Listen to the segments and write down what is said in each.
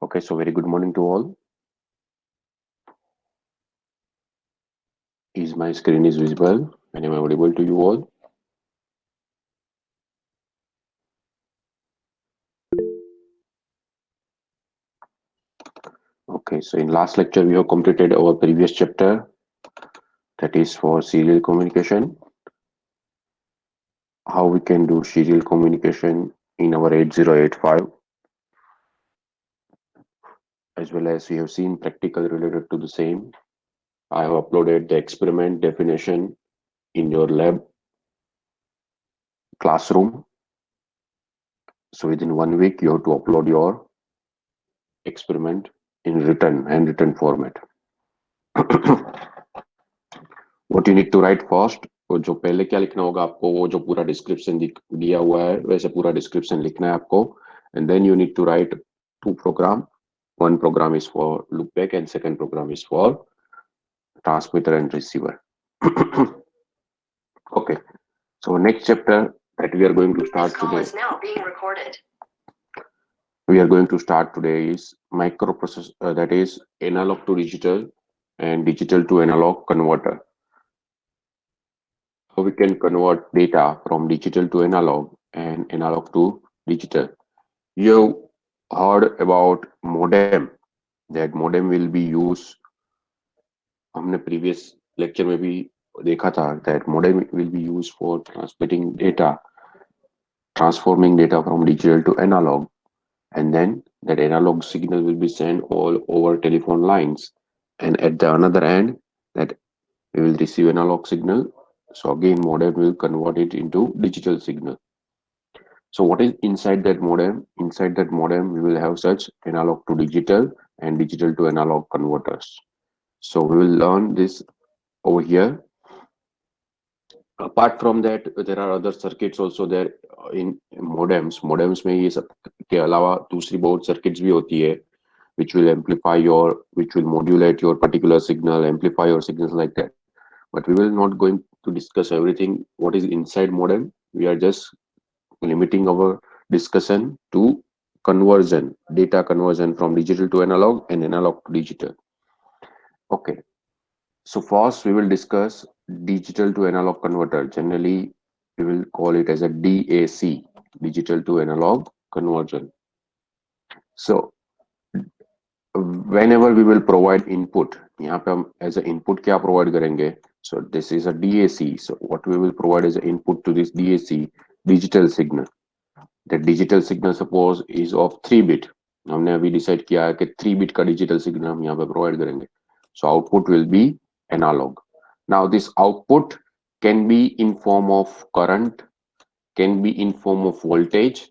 Okay, so very good morning to all. Is my screen is visible and am I audible to you all? Okay, so in last lecture we have completed our previous chapter, that is for serial communication, how we can do serial communication in our 8085, as well as we have seen practical related to the same. I have uploaded the experiment definition in your lab classroom. So within 1 week you have to upload your experiment in handwritten format. What you need to write first, तो जो पहले क्या लिखना होगा आपको, वो जो पूरा डिस्क्रिप्शन दिया हुआ है वैसे पूरा डिस्क्रिप्शन लिखना है आपको. And then you need to write two program. One program is for loopback and second program is for transmitter and receiver. Okay, so next chapter that we are going to start today. We are going to start today is microprocessor, that is analog to digital and digital to analog converter. How we can convert data from digital to analog and analog to digital. You heard about modem, that modem will be used. हमने previous lecture में भी देखा था that modem will be used for transmitting data, transforming data from digital to analog, and then that analog signal will be sent all over telephone lines, and at the another end that we will receive analog signal. So again modem will convert it into digital signal. So what is inside that modem? Inside that modem, we will have such analog to digital and digital to analog converters. So we will learn this over here. Apart from that, there are other circuits also there in modems. Modems में ये सब के अलावा दूसरी बहुत circuits भी होती है, which will which will modulate your particular signal, amplify your signals like that. But we will not going to discuss everything what is inside modem. We are just limiting our discussion to conversion, data conversion from digital to analog and analog to digital. Okay, so first we will discuss digital to analog converter. Generally, we will call it as a DAC, digital to analog conversion. So whenever we will provide input, यहाँ पे हम as a input क्या provide करेंगे? So this is a DAC. So what we will provide as an input to this DAC, digital signal. The digital signal suppose is of 3 bit. हमने अभी decide किया है कि 3 bit का digital signal हम यहाँ पे प्रोवाइड करेंगे. So output will be analog. Now this output can be in form of current, can be in form of voltage,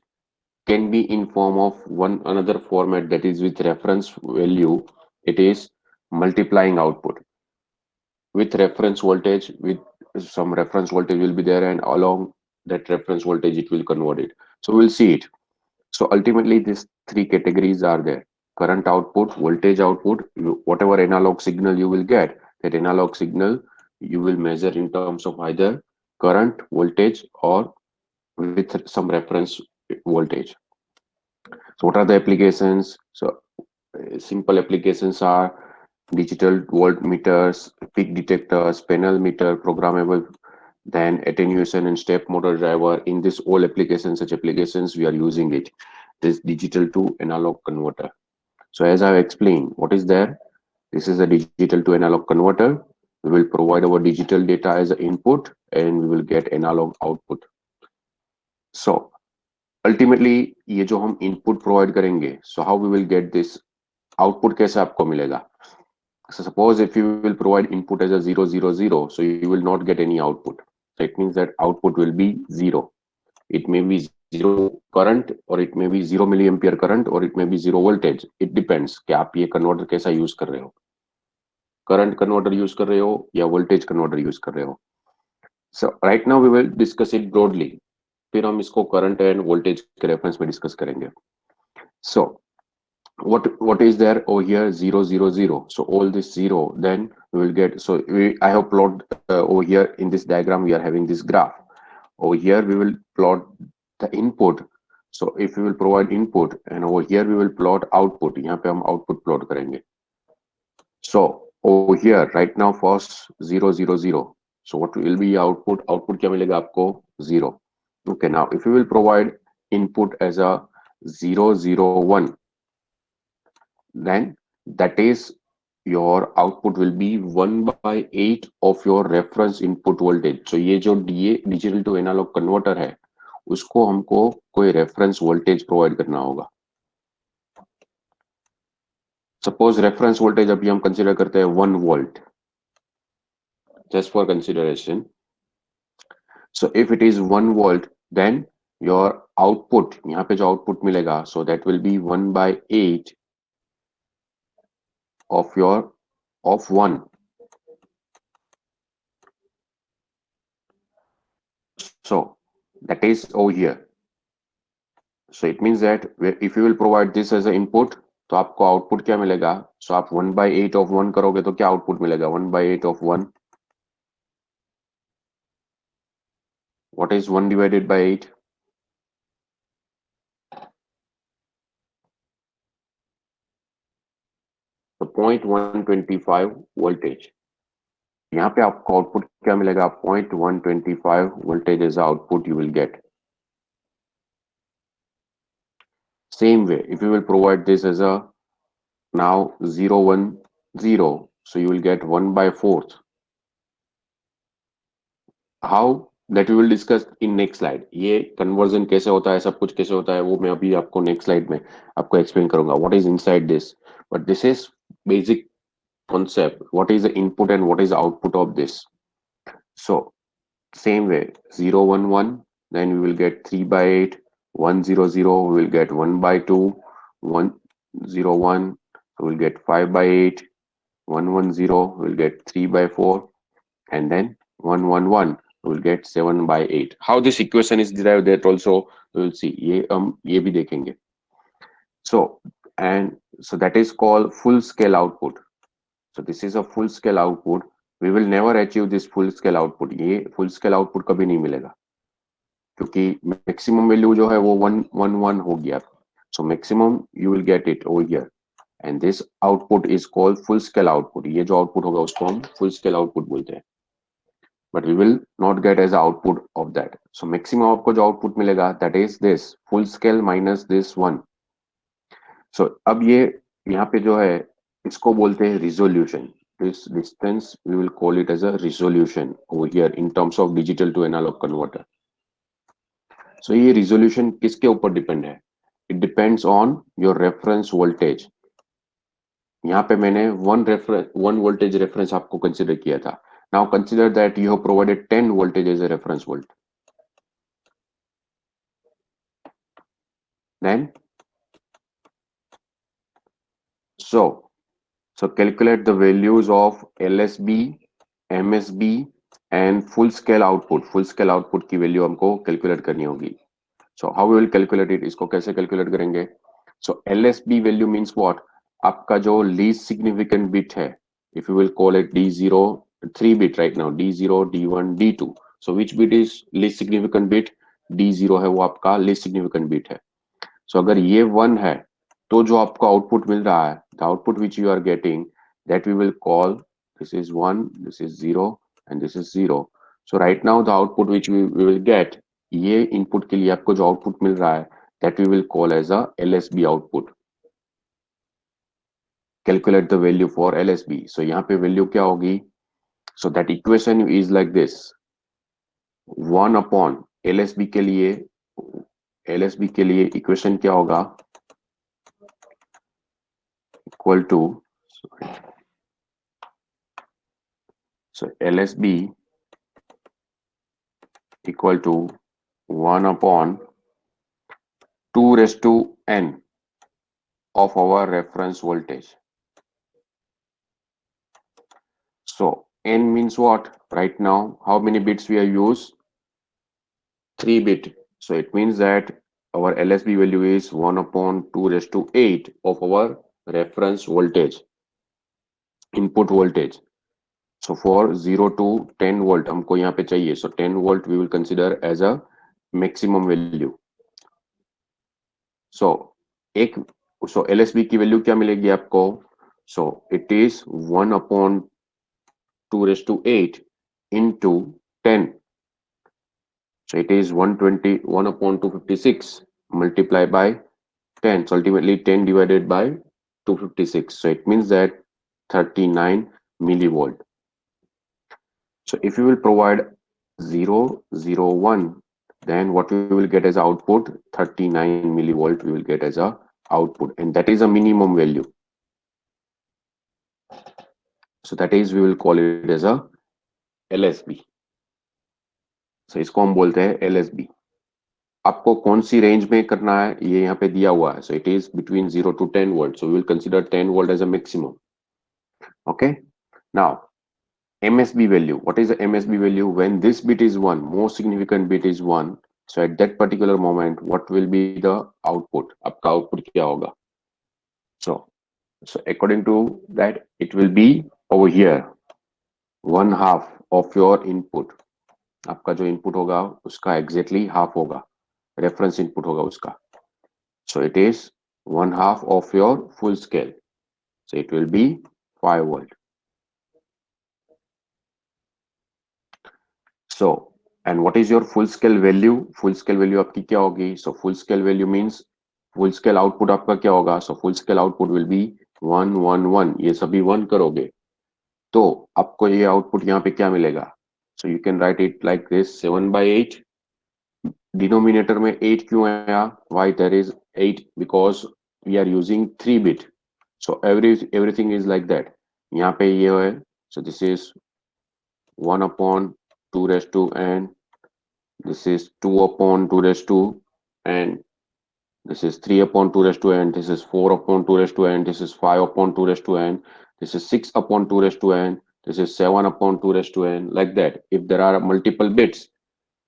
can be in form of one another format, that is with reference value. It is multiplying output with reference voltage, with some reference voltage will be there, and along that reference voltage it will convert it. So we'll see it. So ultimately these three categories are there: current output, voltage output. Whatever analog signal you will get, that analog signal you will measure in terms of either current, voltage, or with some reference voltage. So what are the applications? So simple applications are digital voltmeters, peak detectors, panel meter, programmable, then attenuation and step motor driver. In this all applications, such applications we are using it, this digital to analog converter. So as I have explained, what is there? This is a digital to analog converter. We will provide our digital data as an input and we will get analog output. So ultimately ये जो हम input provide करेंगे, so how we will get this output कैसे आपको मिलेगा? So suppose if you will provide input as a 0 0 0, so you will not get any output. So it means that output will be 0. It may be 0 current, or it may be 0 milliampere current, or it may be 0 voltage. It depends कि आप ये converter कैसा use कर रहे हो. Current converter use कर रहे हो या voltage converter use कर रहे हो. So right now we will discuss it broadly. फिर हम इसको current and voltage के reference में discuss करेंगे. So what is there over here? 0 0 0. So all this 0, then we will get. So I have plot over here in this diagram. We are having this graph over here. We will plot the input So if we will provide input and over here we will plot output, यहाँ पे हम output plot करेंगे. So over here right now first 0 0 0. So what will be output? Output क्या मिलेगा आपको? 0. Okay, now if we will provide input as a 0 0 1, then that is your output will be 1 by 8 of your reference input voltage. So ये जो DA digital to analog converter है उसको हमको कोई reference voltage provide करना होगा. Suppose reference voltage अभी हम कंसीडर करते हैं 1 volt, just for consideration. So if it is 1 volt then your output, यहाँ पे जो आउटपुट मिलेगा so that will be 1 by 8 of your of 1. So that is over here. So it means that if you will provide this as an input तो आपको output क्या मिलेगा? सो आप 1 by 8 of 1 करोगे तो क्या आउटपुट मिलेगा? 1 by 8 of 1. What is 1 divided by 8? So 0.125 voltage. यहाँ पे आपको आउटपुट क्या मिलेगा? 0.125 voltage is the output you will get. Same way, if you will provide this as a now 0 1 0, so you will get 1 by 4th. How that we will discuss in next slide. ये conversion कैसे होता है, सब कुछ कैसे होता है वो मैं अभी आपको next slide में आपको explain करूंगा. What is inside this? But this is basic concept. What is the input and what is the output of this? So same way 0 1 1, then we will get 3 by 8. 1 0 0, we will get 1 by 2. 1 0 1, we will get 5 by 8. 1 1 0, we will get 3 by 4. And then 1 1 1, we will get 7 by 8. How this equation is derived, that also we will see. ये भी देखेंगे. So and so that is called full scale output. So this is a full scale output. We will never achieve this full scale output. ये full scale output कभी नहीं मिलेगा क्योंकि maximum value जो है वो 1 1 1 हो गया. So maximum you will get it over here and this output is called full scale output. ये जो आउटपुट होगा उसको हम फुल स्केल आउटपुट बोलते हैं. But we will not get as output of that. So maximum आपको जो output मिलेगा that is this full scale minus this 1. So अब ये यहाँ पे जो है इसको बोलते हैं resolution. This distance we will call it as a resolution over here in terms of digital to analogue converter. So ये रिजोल्यूशन किसके ऊपर डिपेंड है? It depends on your reference voltage. यहाँ पे मैंने वन वोल्टेज रेफरेंस आपको consider किया था. Now consider that you have provided 10 voltage as a reference volt. Then so so calculate the values of LSB, MSB and full scale output. full scale output की value हमको calculate करनी होगी. So how we will calculate it? इसको कैसे calculate करेंगे? So LSB value means what? आपका जो least significant bit है, if you will call it D0, 3 bit right now, D0, D1, D2. So which bit is least significant bit? D0 है वो आपका least significant bit है. So अगर ये 1 है तो जो आपको आउटपुट मिल रहा है, the output which you are getting, that we will call this is 1, this is 0 and this is 0. So right now the output which we will get, ये इनपुट के लिए आपको जो आउटपुट मिल रहा है that we will call as a LSB output. Calculate the value for LSB. So यहाँ पे वैल्यू क्या होगी? So that equation is like this. 1 upon LSB के लिए इक्वेशन क्या होगा? Equal to so LSB equal to 1 upon 2 raised to n of our reference voltage. So n means what? Right now how many bits we have used? 3 bit. So it means that our LSB value is 1 upon 2 raised to 8 of our reference voltage, input voltage. So for 0 to 10 volt हमको यहाँ पे चाहिए. So 10 volt we will consider as a maximum value. सो एक सो LSB की value क्या मिलेगी आपको? So it is 1/2 to 8 into 10. So it is 120 1/256 multiplied by 10. So ultimately 10 divided by 256. So it means that 39 millivolt. So if you will provide 0, 0, 1, then what we will get as output? 39 millivolt we will get as a output, and that is a minimum value. So that is we will call it as a LSB. So इसको हम बोलते हैं LSB. आपको कौन सी range में करना है ये यहाँ पे दिया हुआ है. So it is between 0 to 10 volt. So we will consider 10 volt as a maximum. Okay. Now MSB value. What is the MSB value? When this bit is 1, most significant bit is 1. So at that particular moment, what will be the output? आपका output क्या होगा? So according to that, it will be over here, 1/2 of your input. आपका जो input होगा उसका exactly half होगा. Reference input होगा उसका. So it is 1/2 of your full scale. So it will be 5 volt. So, and what is your full scale value? Full scale value आपकी क्या होगी? So full scale value means full scale output आपका क्या होगा? So full scale output will be 1 1 1. ये सभी 1 करोगे तो आपको ये output यहाँ पे क्या मिलेगा? So you can write it like this: 7/8. Denominator में 8 क्यों आया? Why there is 8? Because we are using 3 bit. So everything is like that. यहाँ पे ये है. So this is 1/2 raised to n. This is 2/2 raised to n. This is 3/2 raised to n. This is 4/2 raised to n. This is 5/2 raised to n. This is 6/2 raised to n. This is 7/2 raised to n. Like that. If there are multiple bits,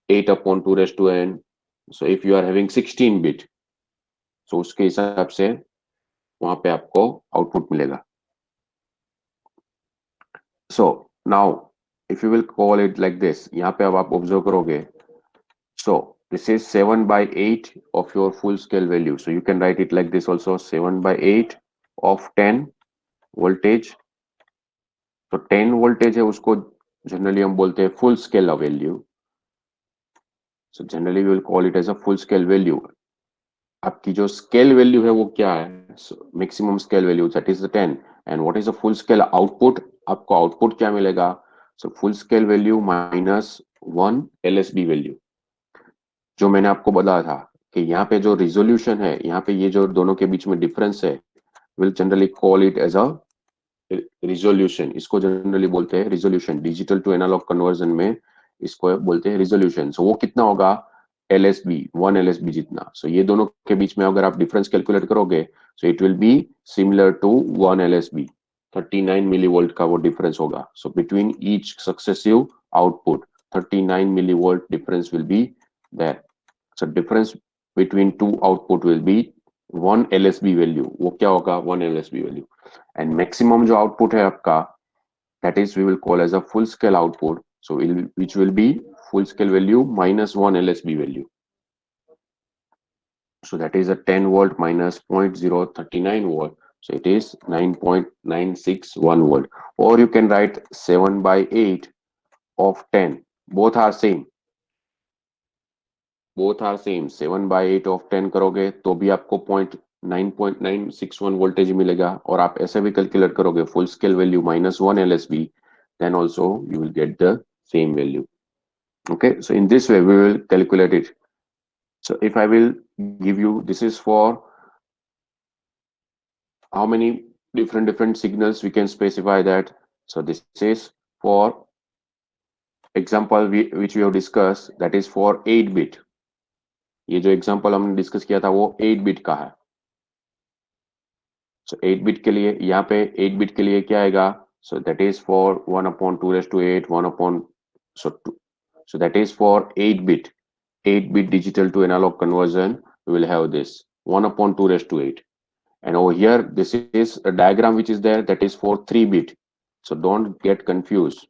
8/2 raised to n. So if you are having 16 bit, so उसके हिसाब से वहां पे आपको output मिलेगा. So now if you will call it like this, यहाँ पे अब आप ऑब्जर्व करोगे. So this is 7/8 of your full scale value. So you can write it like this also: 7/8 of 10 voltage. तो 10 voltage है उसको जनरली हम बोलते हैं full scale value. So generally we will call it as a full scale value. आपकी जो scale value है वो क्या है? So maximum scale value that is the 10. And what is the full scale output? आपको output क्या मिलेगा? So full scale value minus 1 LSB value. जो मैंने आपको बताया था कि यहाँ पे जो रिजोल्यूशन है, यहाँ पे ये जो दोनों के बीच में डिफरेंस है, will generally call it as a resolution. इसको जनरली बोलते हैं resolution. Digital to analogue conversion में इसको बोलते हैं रिजोल्यूशन. सो वो कितना होगा? LSB 1 LSB जितना. सो ये दोनों के बीच में अगर आप डिफरेंस कैलकुलेट करोगे, so it will be similar to 1 LSB. 39 millivolt का वो डिफरेंस होगा. So between each successive output 39 millivolt difference will be there. So difference between two output will be 1 LSB value. वो क्या होगा? 1 LSB value. And maximum जो output है आपका, that is we will call as a full scale output. So which will be full scale value minus 1 LSB value. So that is a 10 volt minus 0.039 volt. So it is 9.961 volt. Or you can write 7/8 of 10. Both are same. Both are same. 7/8 ऑफ 10 करोगे तो भी आपको 9.961 voltage मिलेगा. और आप ऐसे भी कैलकुलेट करोगे full scale value minus 1 LSB, then also you will get the same value. Okay, so in this way we will calculate it. So if I will give you, this is for how many different signals we can specify that. So this is for example which we have discussed, that is for 8 bit. ये जो example हमने discuss किया था वो 8 bit का है. सो 8 bit के लिए यहाँ पे 8 बिट के लिए क्या आएगा? सो that is for 1/2 raised to 8 1 upon so that is for 8 bit digital to analog conversion. We will have this 1/2 raised to 8, and over here this is a diagram which is there, that is for 3 bit. So don't get confused.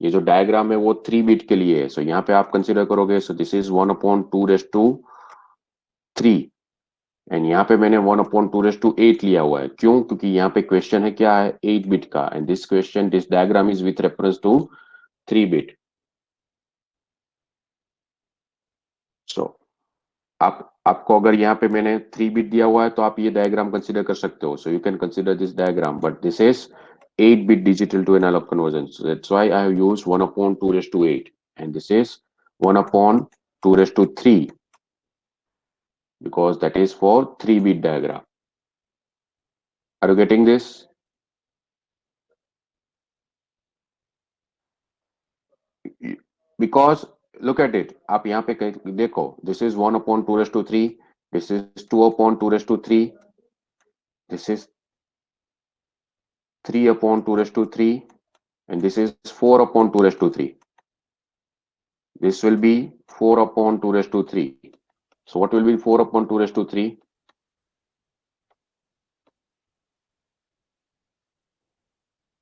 ये जो diagram है वो 3 bit के लिए है. सो यहाँ पे आप कंसिडर करोगे. सो this is 1/2 raised to 3 and यहाँ पे मैंने 1/2 लिया हुआ है। क्यों? क्योंकि यहाँ पे क्वेश्चन है क्या है, 8 बिट का, and this question this diagram is with reference to 3 bit. So आप आपको अगर यहाँ पे मैंने 3 बिट दिया हुआ है तो आप ये डायग्राम कंसीडर कर सकते हो। So you can consider this diagram, but this is 8 bit digital to analog conversion. So that's why I have used 1/2 and this is 1/2 because that is for 3 bit diagram. Are you getting this? Because look at it, आप यहाँ पे देखो, this is 1/2, this is 2/2, this is 3/2, and this is 4/2. This will be 4/2. So what will be 4/2?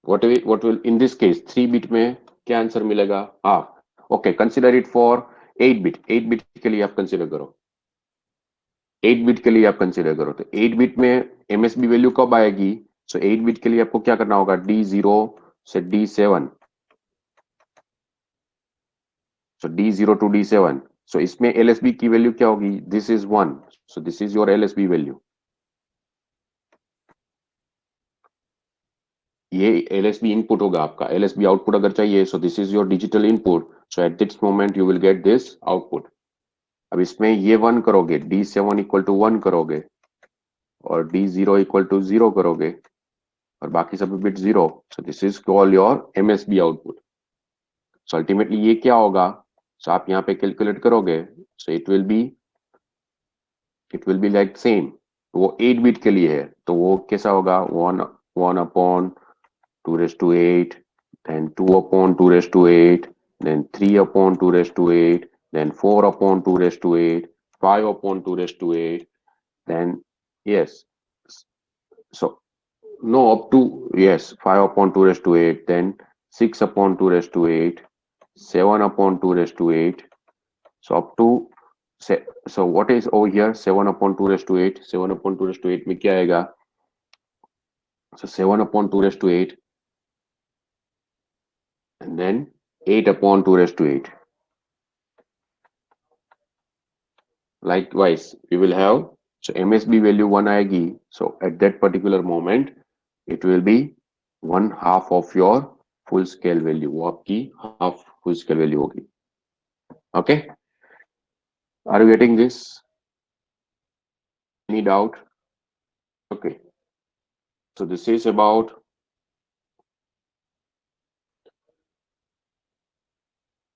What will in this case 3 bit में क्या answer मिलेगा? Half. Okay, consider it for 8 bit. 8 bit के लिए आप कंसिडर करो, 8 bit के लिए आप कंसिडर करो, तो 8 बिट में एमएसबी वैल्यू कब आएगी? सो 8 बिट के लिए आपको क्या करना होगा, D0 से D7, so D0 to D7। सो इसमें एलएसबी की वैल्यू क्या होगी? This is 1, so this is your LSB value. ये एलएसबी इनपुट होगा आपका। एलएसबी आउटपुट अगर चाहिए, सो this is your digital input, so at this moment you will get this output. अब इसमें ये 1 करोगे, D7 इक्वल टू 1 करोगे, और D0 इक्वल टू 0 करोगे, और बाकी सब bit 0। So this is call your MSB output. So ultimately ये क्या होगा? सो आप यहाँ पे कैलकुलेट करोगे, so it will be like same. वो 8 बिट के लिए है, तो वो कैसा होगा? 1/2 then 2/2, then 3/2, then 4/2, 5/2, then yes. So no, up to, yes, 5/2, then 6/2, 7/2. So up to so what is over here? 7/2, 7/2 में क्या आएगा? So 7/2, and then 8/2. Likewise, we will have, so MSB value 1 आएगी, so at that particular moment it will be 1/2 of your full scale value, वो आपकी half full scale value होगी। Okay, are you getting this? Any doubt? Okay, so this is about,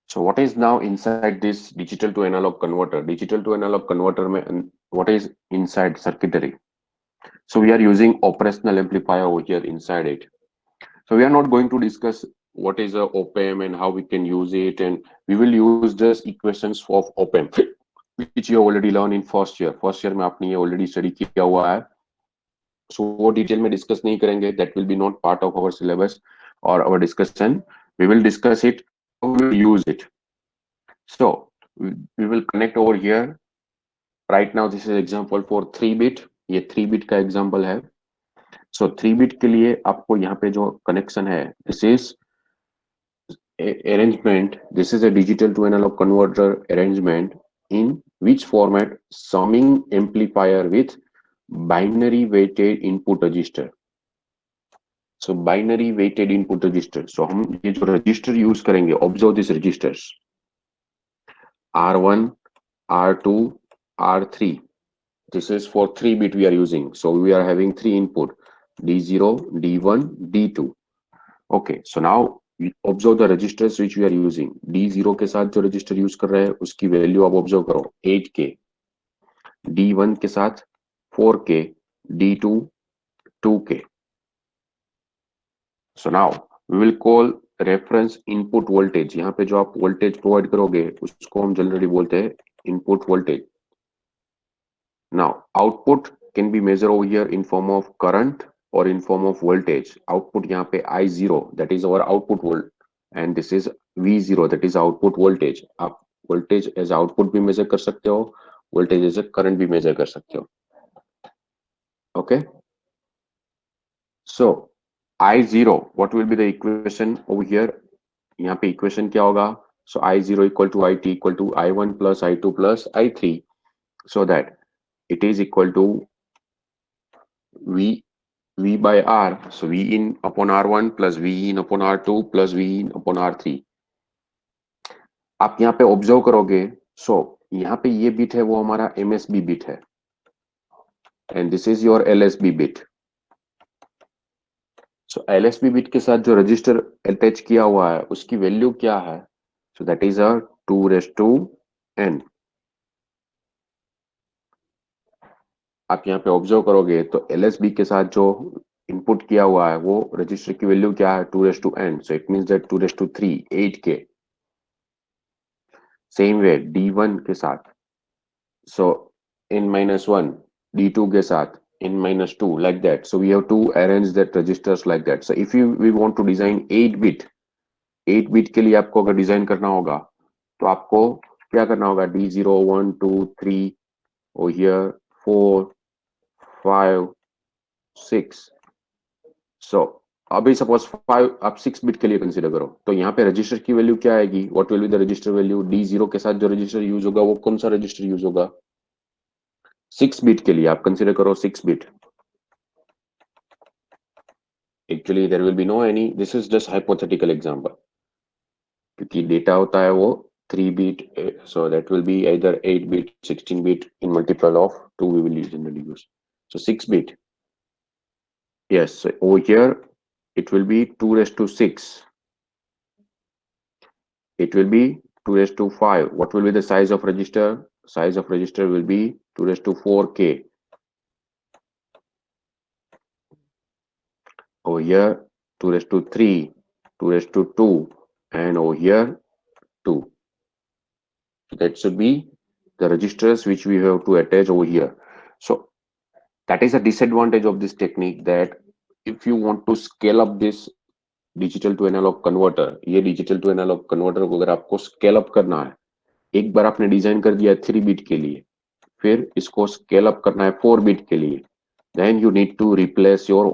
so what is now inside this digital to analog converter? Digital to analog converter में what is inside circuitry? So we are using operational amplifier over here inside it. So we are not going to discuss what is a op-amp and how we can use it, and we will use just equations of op-amp which you already learned in first year. First year में आपने ये already study किया हुआ है, so वो detail में discuss नहीं करेंगे, that will be not part of our syllabus or our discussion. We will discuss it, how we will use it. So we will connect over here. Right now this is example for 3 bit, ये 3 bit का example है। So 3 bit के लिए आपको यहाँ पे जो connection है, this is arrangement. This is a digital to analog converter arrangement in which format summing amplifier with binary weighted input register. So binary weighted input register. So हम ये जो register use करेंगे, observe these registers R1, R2, R3. This is for 3 bit we are using. So we are having 3 input, D0, D1, D2. Okay, so now observe the registers which we are using. D0 के साथ जो register use कर रहे हैं उसकी value आप observe करो 8K, D1 के साथ 4K, D2 2K। So now we will call reference input voltage. यहाँ पे जो आप वोल्टेज प्रोवाइड करोगे उसको हम जनरली बोलते हैं input voltage. Now output can be measure over here in form of current और in form of voltage. Output यहाँ पे I0 that is our output volt, and this is V0 that is output voltage. आप voltage as output भी measure कर सकते हो voltage as a current भी measure कर सकते हो. Okay, so I0 what will be the equation over here. यहाँ पे इक्वेशन क्या होगा? So I0 equal to IT equal to I1 plus I2 plus I3, so that it is equal to V by R. So V in upon R1 plus V in upon R2 plus V in upon R3. आप यहाँ पे observe करोगे, सो यहाँ पे ये bit है वो हमारा MSB बिट है, and this is your LSB bit. So LSB bit के साथ जो रजिस्टर अटैच किया हुआ है उसकी वैल्यू क्या है? सो दैट इज अ 2n. आप यहाँ पे ऑब्जर्व करोगे तो LSB के साथ जो इनपुट किया हुआ है वो रजिस्टर की वैल्यू क्या है? 2n. So it means that 2 3 8k. Same way D1 के साथ, so n-1, D2 के साथ n-2, like that. So we have to arrange that registers like that. So if we want to design 8 bit के लिए आपको अगर design करना होगा तो आपको क्या करना होगा? D0 1 2 3 or here 4 5 6. So अभी सपोज 5 आप 6 बिट के लिए कंसीडर करो, तो यहाँ पे रजिस्टर की वैल्यू क्या आएगी? What will be the register value? D0 के साथ जो रजिस्टर यूज होगा वो कौन सा रजिस्टर यूज होगा? 6 बिट के लिए आप कंसीडर करो 6 bit. Actually there will be no any, this is just hypothetical example, क्योंकि डेटा होता है वो 3 bit, so that will be either 8 bit 16 bit in multiple of 2 we will generally use. So 6 bit, yes, so over here it will be 2 raised to 6, it will be 2 raised to 5. What will be the size of register? Size of register will be 2 raised to 4k. Over here 2 raised to 3, 2 raised to 2, and over here 2. That should be the registers which we have to attach over here. So that is a disadvantage of this technique, that if you want to scale up this digital to analogue converter, ये digital to analogue converter को अगर आपको scale up करना है, एक बार आपने design कर दिया 3 बिट के लिए, फिर इसको स्केल अप करना है 4 बिट के लिए, then you need to replace your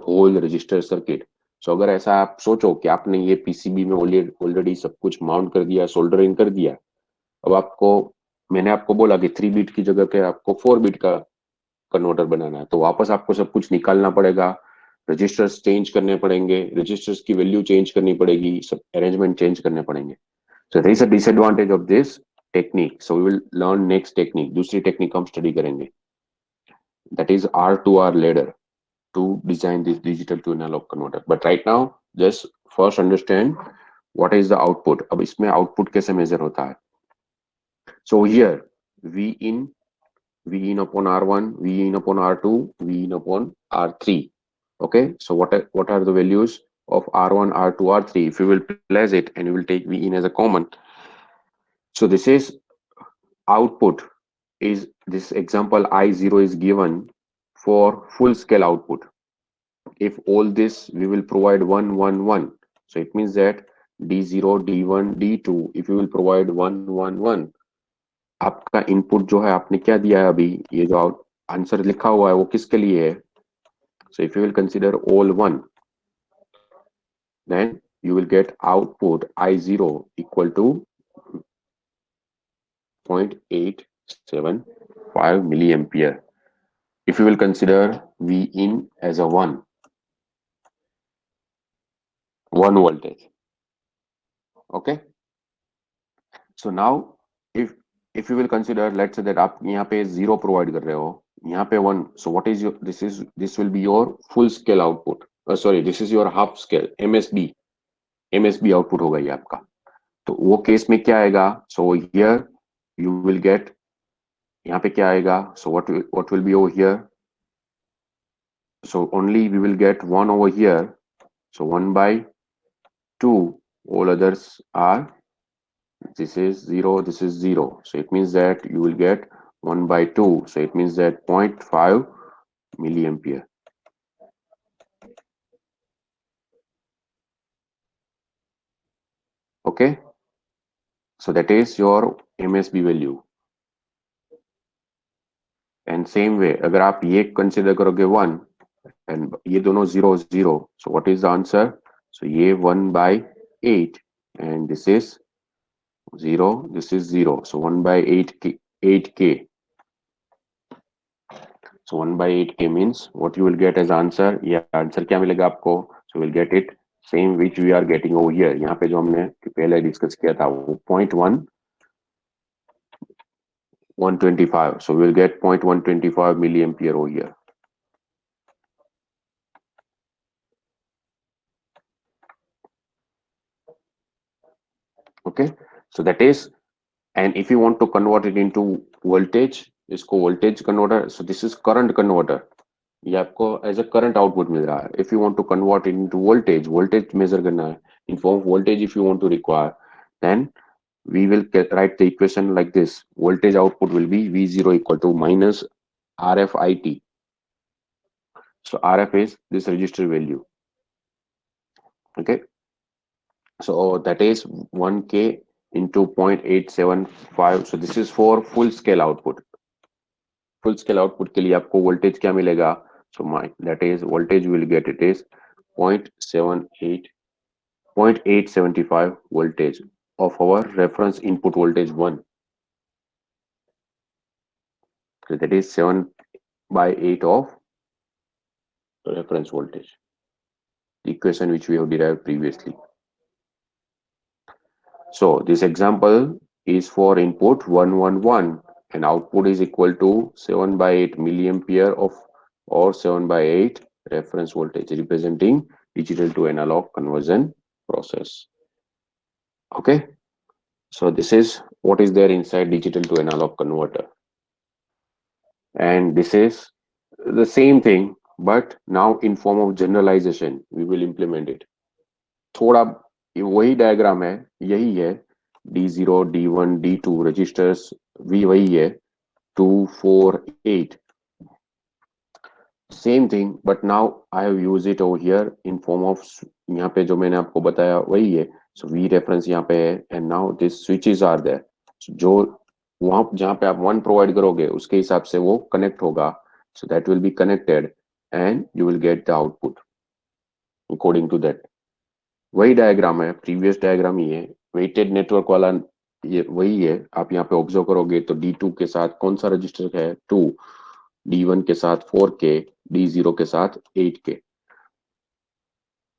whole register circuit. So अगर ऐसा आप सोचो कि आपने ये पीसीबी में ऑलरेडी सब कुछ माउंट कर दिया, सोल्डरिंग कर दिया, अब आपको, मैंने आपको बोला कि 3 बिट की जगह पे आपको 4 बिट का कन्वर्टर बनाना है, तो वापस आपको सब कुछ निकालना पड़ेगा, रजिस्टर्स चेंज करने पड़ेंगे, रजिस्टर्स की वैल्यू चेंज करनी पड़ेगी, सब अरेंजमेंट चेंज करने पड़ेंगे. So this is a disadvantage of this technique. So we will learn next technique, दूसरी टेक्निक हम स्टडी करेंगे, that is R2R ladder, to design this digital to analog converter. But right now just first understand what is the output. अब इसमें output कैसे major होता है? So here V in upon R1, V in upon R2, V in upon R3. Okay, so what are the values of R1, R2, R3? If you will place it and you will take V in as a common, so this is output, is this example I0 is given for full scale output. If all this we will provide 1 1 1, so it means that D0 D1 D2, if you will provide 1 1 1, आपका input जो है आपने क्या दिया है अभी, ये जो आंसर लिखा हुआ है वो किसके लिए है? So if you will consider all 1, then you will get output I0 equal to 0.875 milliampere. If you will consider V in as a 1 voltage. Okay, so now if you will consider, let's say that आप यहाँ पे 0 provide कर रहे हो, यहाँ पे 1, so what is your, this will be your full scale output, sorry, this is your half scale MSB output होगा ये आपका. तो वो केस में क्या आएगा? So here you will get, यहाँ पे क्या आएगा? So what will be over here? So only we will get 1 over here, so 1/2, all others are, this is 0, this is 0, so it means that you will get 1/2, so it means that 0.5 milliampere. Okay, so that is your MSB value. And same way अगर आप ये consider करोगे 1 and ये दोनों 0 0, so what is the answer? So ये 1/8 and this is 0, this is 0, so 1/8 8k. So 1/8k means what you will get as answer? ये answer क्या मिलेगा आपको? So we'll get it same which we are getting over here. यहाँ पे जो हमने पहले डिस्कस किया था वो 0.1125. So we'll get 0.125 milliampere over here. Okay, so that is, and if you want to convert it into voltage, इसको voltage converter, so this is current converter. ये आपको एज अ करंट आउटपुट मिल रहा है. If you want to convert it into voltage, voltage measure करना है in form of voltage. If you want to require, then we will write the equation like this. Voltage output will be V0 equal to minus RFIT. So RF is this register value. Okay, so that is 1k into 0.875. So this is for full scale output. Full scale output के लिए आपको voltage क्या मिलेगा? So my that is voltage will get it is 0.78 0.875 voltage of our reference input voltage 1. So that is 7/8 of reference voltage, the equation which we have derived previously. So this example is for input 111 and output is equal to 7/8 milliampere of or 7/8 reference voltage, representing digital to analog conversion process. Okay, so this is what is there inside digital to analog converter, and this is the same thing but now in form of generalization we will implement it. थोड़ा वही diagram है, यही है. D0 D1 D2 registers V वही है 2 4 8, same thing but now I have use it over here in form of, यहाँ पे जो मैंने आपको बताया वही है. सो V रेफरेंस यहाँ पे है and now this switches are there. जो वहां जहाँ पे आप 1 प्रोवाइड करोगे उसके हिसाब से वो कनेक्ट होगा. So that will be connected and you will get the output according to that. वही डायग्राम है, प्रीवियस डायग्राम ही है, वेटेड नेटवर्क वाला ये वही है. आप यहाँ पे ऑब्जर्व करोगे तो D2 के साथ कौन सा रजिस्टर है 2, D1 के साथ 4k, D0 के साथ 8k.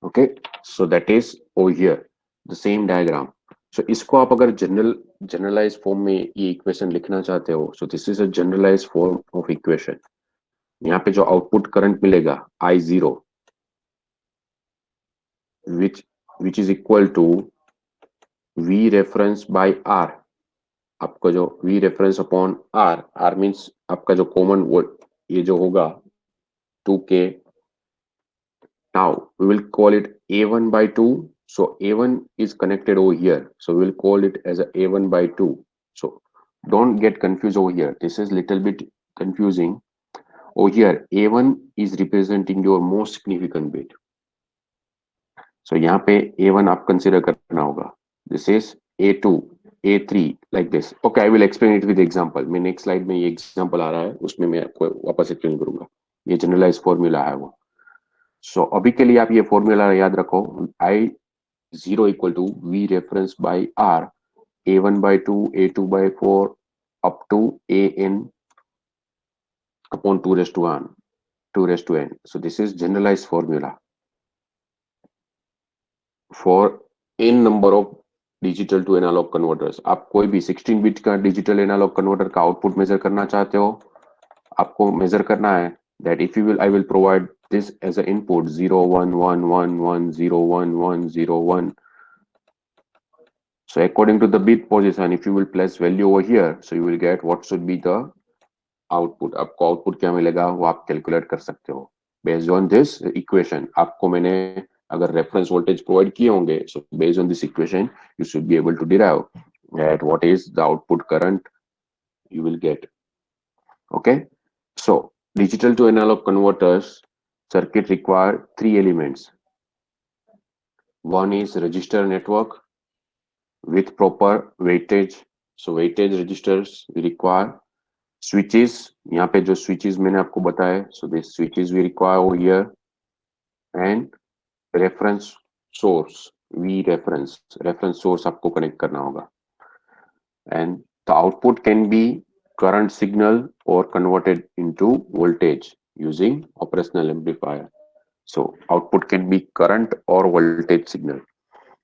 Okay, so that is over here the same diagram. So इसको आप अगर जनरलाइज फॉर्म में ये इक्वेशन लिखना चाहते हो, so this is a generalize form of equation. यहाँ पे जो आउटपुट करंट मिलेगा I0 which is equal to V reference by R. आपका जो V reference upon R, R means आपका जो कॉमन ये जो होगा 2k. Now we will call it A1 by 2. So A1 is connected over here. So we will call it as a A1 by 2. So don't get confused over here. This is little bit confusing. Over here A1 is representing your most significant bit. So यहाँ पे A1 आप consider करना होगा. This is A2, A3 like this. Okay, I will explain it with example. मैं next slide में ये example आ रहा है, उसमें मैं आपको वापस explain करूंगा. ये generalized formula है वो. So अभी के लिए आप ये formula याद रखो. I0 equal to V reference by R, A1 by 2, A2 by 4 up to AN upon 2 raised to n, 2 raised to n. So this is generalized formula for n number of digital to analog converters. आप कोई भी 16 bit का digital analog converter का output measure करना चाहते हो, आपको major करना है that if you will I will provide this as an input 0 1 1 1 1 0 1 1 0 1. So according to the bit position, if you will place value over here, so you will get what should be the output. आपको output क्या मिलेगा वो आप calculate कर सकते हो based on this equation. आपको मैंने अगर रेफरेंस वोल्टेज प्रोवाइड किए होंगे, so based on this equation you should be able to derive that what is the output current you will get. Okay, so digital to analog converters circuit require three elements. One is register network with proper weightage. So weightage registers require switches यहाँ पे जो switches मैंने आपको बताया, so this switches we require over here, and reference source, we reference source आपको connect करना होगा, and the output can be current signal or converted into voltage using operational amplifier. So output can be current or voltage signal,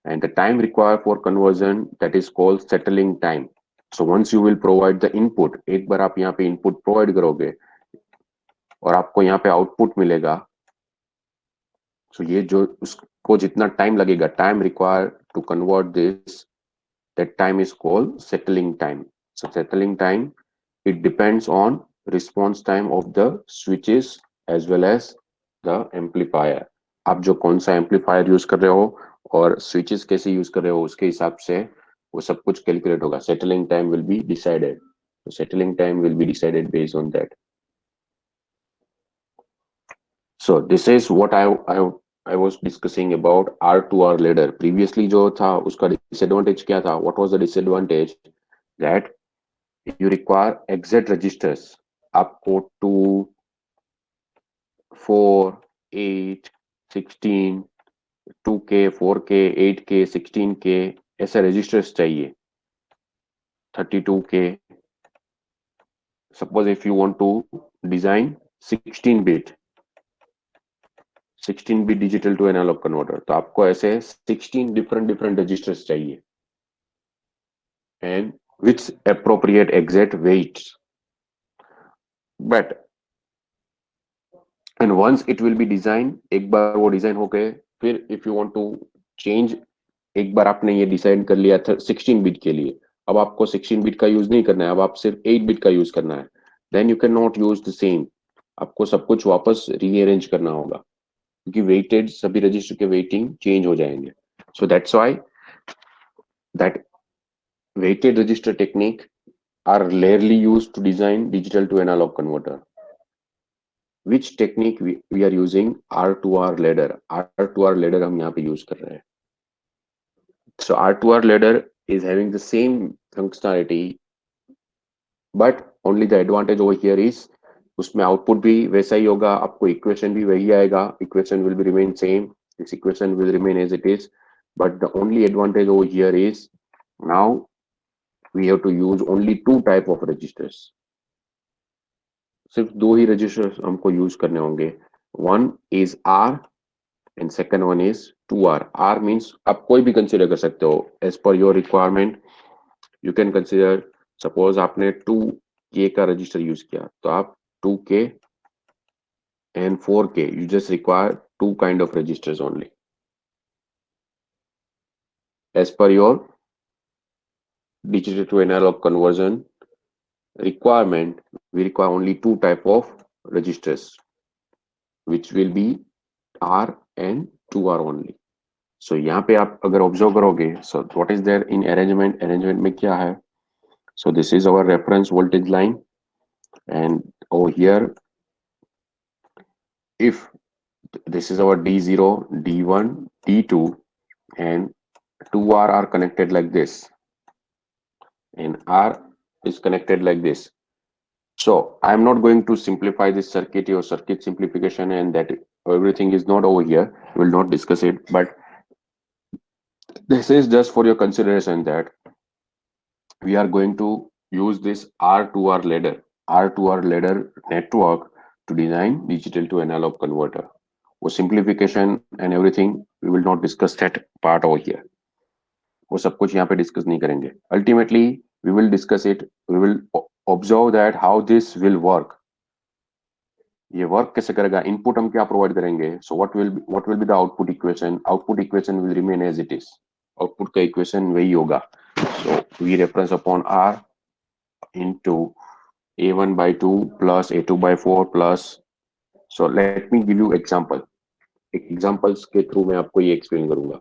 and the time required for conversion, that is called settling time. So once you will provide the input, एक बार आप यहाँ पे input provide करोगे और आपको यहाँ पे output मिलेगा, so ये जो उसको जितना time लगेगा, time required to convert this, that time is called settling time. So settling time, it depends on response time of the switches as well as the amplifier. आप जो कौन सा एम्पलीफायर यूज कर रहे हो और स्विचेस कैसे यूज कर रहे हो, उसके हिसाब से वो सब कुछ कैलकुलेट होगा. Settling time will be decided. Settling time will be decided based on that. So this is what I was discussing about R2R ladder. Previously जो था उसका disadvantage क्या था? What was the disadvantage? That you require exact registers. आपको 2, 4, 8, 16, 2K, 4K, 8K, 16K ऐसे registers चाहिए. 32K. Suppose if you want to design 16 bit 16 bit digital to analog converter, तो आपको ऐसे 16 different registers चाहिए, and with appropriate exact weights. But and once it will be designed, एक बार वो design हो गए, फिर if you want to change, एक बार आपने ये डिसाइड कर लिया था 16 बिट के लिए, अब आपको 16 बिट का यूज नहीं करना है, अब आप सिर्फ 8 बिट का यूज करना है, then you can not use the same. आपको सब कुछ वापस रीअरेंज करना होगा, क्योंकि वेटेड सभी रजिस्टर के वेटिंग चेंज हो जाएंगे. So that's why that weighted register technique are rarely used to design digital to analog converter. Which technique we are using? R2R ladder. R2R ladder हम यहाँ पे यूज कर रहे हैं. So R2R ladder is having the same functionality, but only the advantage over here is उसमें output भी वैसा ही होगा, आपको इक्वेशन भी वही आएगा, equation will be remain same, this equation will remain as it is, but the only advantage over here is now we have to use only two type of registers. सिर्फ दो ही registers हमको use करने होंगे. One is R and second one is 2R. R means आप कोई भी consider कर सकते हो as per your requirement. You can consider, suppose आपने 2K का रजिस्टर यूज किया, तो आप 2K and 4K, you just require two kind of registers only. As per your digital to analog conversion requirement, we require only two type of registers, which will be R and 2R only. So यहाँ पे आप अगर observe करोगे, so what is there in arrangement में क्या है? So this is our reference voltage line, and over here, if this is our D0, D1, D2, and 2R are connected like this, and R is connected like this. So I'm not going to simplify this circuit, your circuit simplification, and that everything is not over here. We will not discuss it, but this is just for your consideration that we are going to use this R2R ladder network to design digital to analog converter. वो simplification and everything, we will not discuss that part over here. वो सब कुछ यहाँ पे discuss नहीं करेंगे. Ultimately, we will discuss it. We will observe that how this will work. ये work कैसे करेगा, इनपुट हम क्या प्रोवाइड करेंगे, so what will be the output equation will remain as it is. Output का इक्वेशन वही होगा. So we reference upon R into A1 by 2 plus A2 by 4 plus. So let me give you example. Examples के through मैं आपको ये explain करूंगा,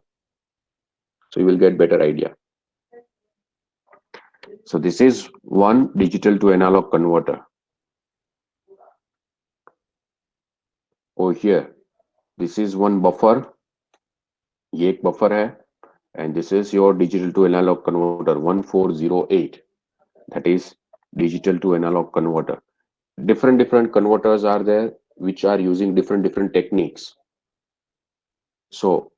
so you will get better idea. So this is one digital to analog converter. Over here, this is one buffer. ये एक buffer है, and this is your digital to analog converter 1408. That is digital to analog converter. different converters are there which are using different techniques. So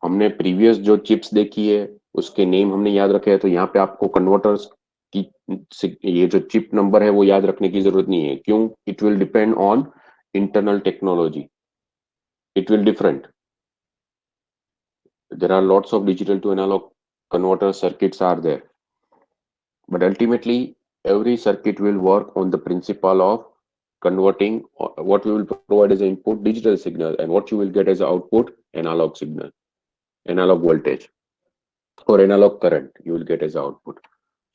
हमने previous जो chips देखी है उसके name हमने याद रखे हैं, तो यहाँ पे आपको कन्वर्टर्स की ये जो चिप नंबर है वो याद रखने की जरूरत नहीं है. क्यों? It will depend on internal technology. It will different. There are lots of digital to analog converter circuits are there, but ultimately every circuit will work on the principle of converting what we will provide as an input digital signal and what you will get as an output analog signal, analog voltage or analog current you will get as output.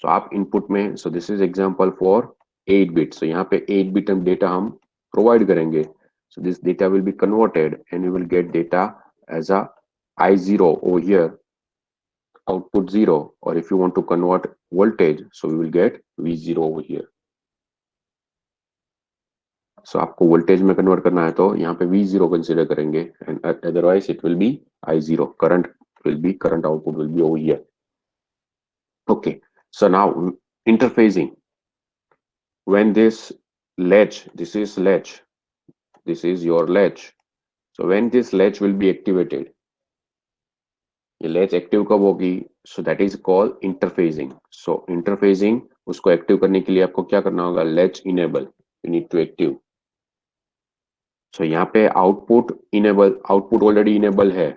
So आप input में, so this is example for 8 bit. So यहाँ पे 8 bit हम data हम provide करेंगे. So this data will be converted and we will get data as a I0 over here, output 0, or if you want to convert voltage, so we will get V0 over here. So आपको voltage में convert करना है तो यहाँ पे V0 consider करेंगे and otherwise it will be I0. Current output will be over here. Okay, so now interfacing. When this latch, this is latch, this is your latch. So when this latch will be activated, ये latch active कब होगी? So that is called interfacing. So interfacing उसको active करने के लिए आपको क्या करना होगा? Latch enable, you need to active. So यहाँ पे output enable, output already enable है,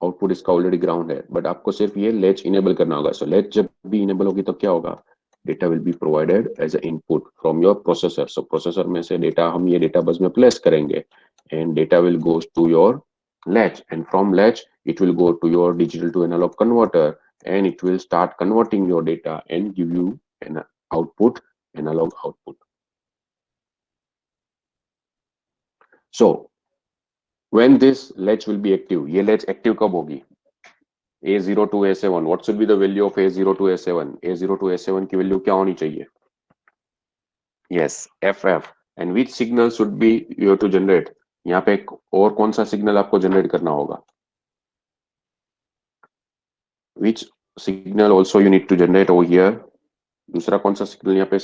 आउटपुट इसका ऑलरेडी ग्राउंड है, बट आपको सिर्फ ये लैच इनेबल करना होगा. सो लैच जब भी इनेबल होगी तो क्या होगा? Data will be provided as a input from your processor. So processor में से डेटा हम ये डेटा बस में प्लेस करेंगे and data will goes to your latch, and from latch it will go to your digital to analog converter and it will start converting your data and give you an output, analog output. So when this latch will be active, ये latch active कब होगी? A0 to A7. What should be the value of A0 to A7? A0 to A7 की value क्या होनी चाहिए? Yes, FF. And which signal should be you have to generate? यहाँ पे एक और कौन सा सिग्नल आपको जनरेट करना होगा? Which signal also you need to generate over here? दूसरा कौन सा सिग्नल यहाँ पे?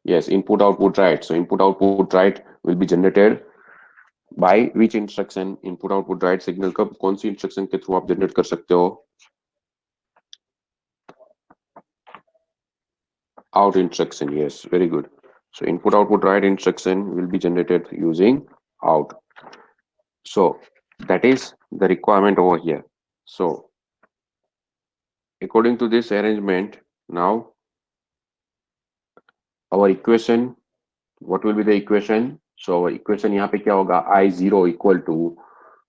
Yes, input output right. So input output right will be generated by which instruction? Input output right signal कब कौन सी इंस्ट्रक्शन के थ्रू आप जनरेट कर सकते हो? Out instruction. Yes, very good. So input output right instruction will be generated using out. So that is the requirement over here. So according to this arrangement, now our equation, what will be the equation? So our equation यहाँ पे क्या होगा? I0 equal to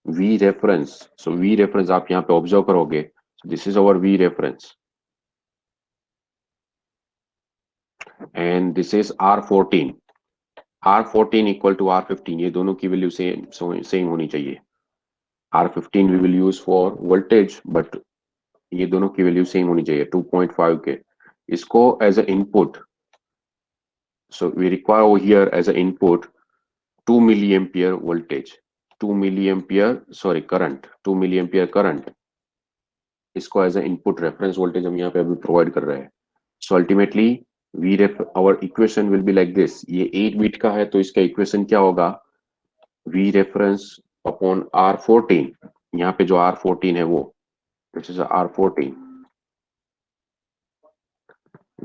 V reference. So V reference आप यहाँ पे observe करोगे. So this is our V reference and this is R14. R14 equal to R15. ये दोनों की वैल्यू सेम होनी चाहिए. R15 we will use for voltage, but ये दोनों की वैल्यू सेम होनी चाहिए 2.5 के. इसको as a input, so we require over here as an input 2 milliampere voltage, 2 milliampere sorry current, 2 milliampere current. इसको as a input reference voltage हम यहाँ पे अभी प्रोवाइड कर रहे हैं. So ultimately we ref our equation will be like this. ये 8 bit का है तो इसका इक्वेशन क्या होगा? We reference upon R14. यहाँ पे जो R14 है वो this is R14.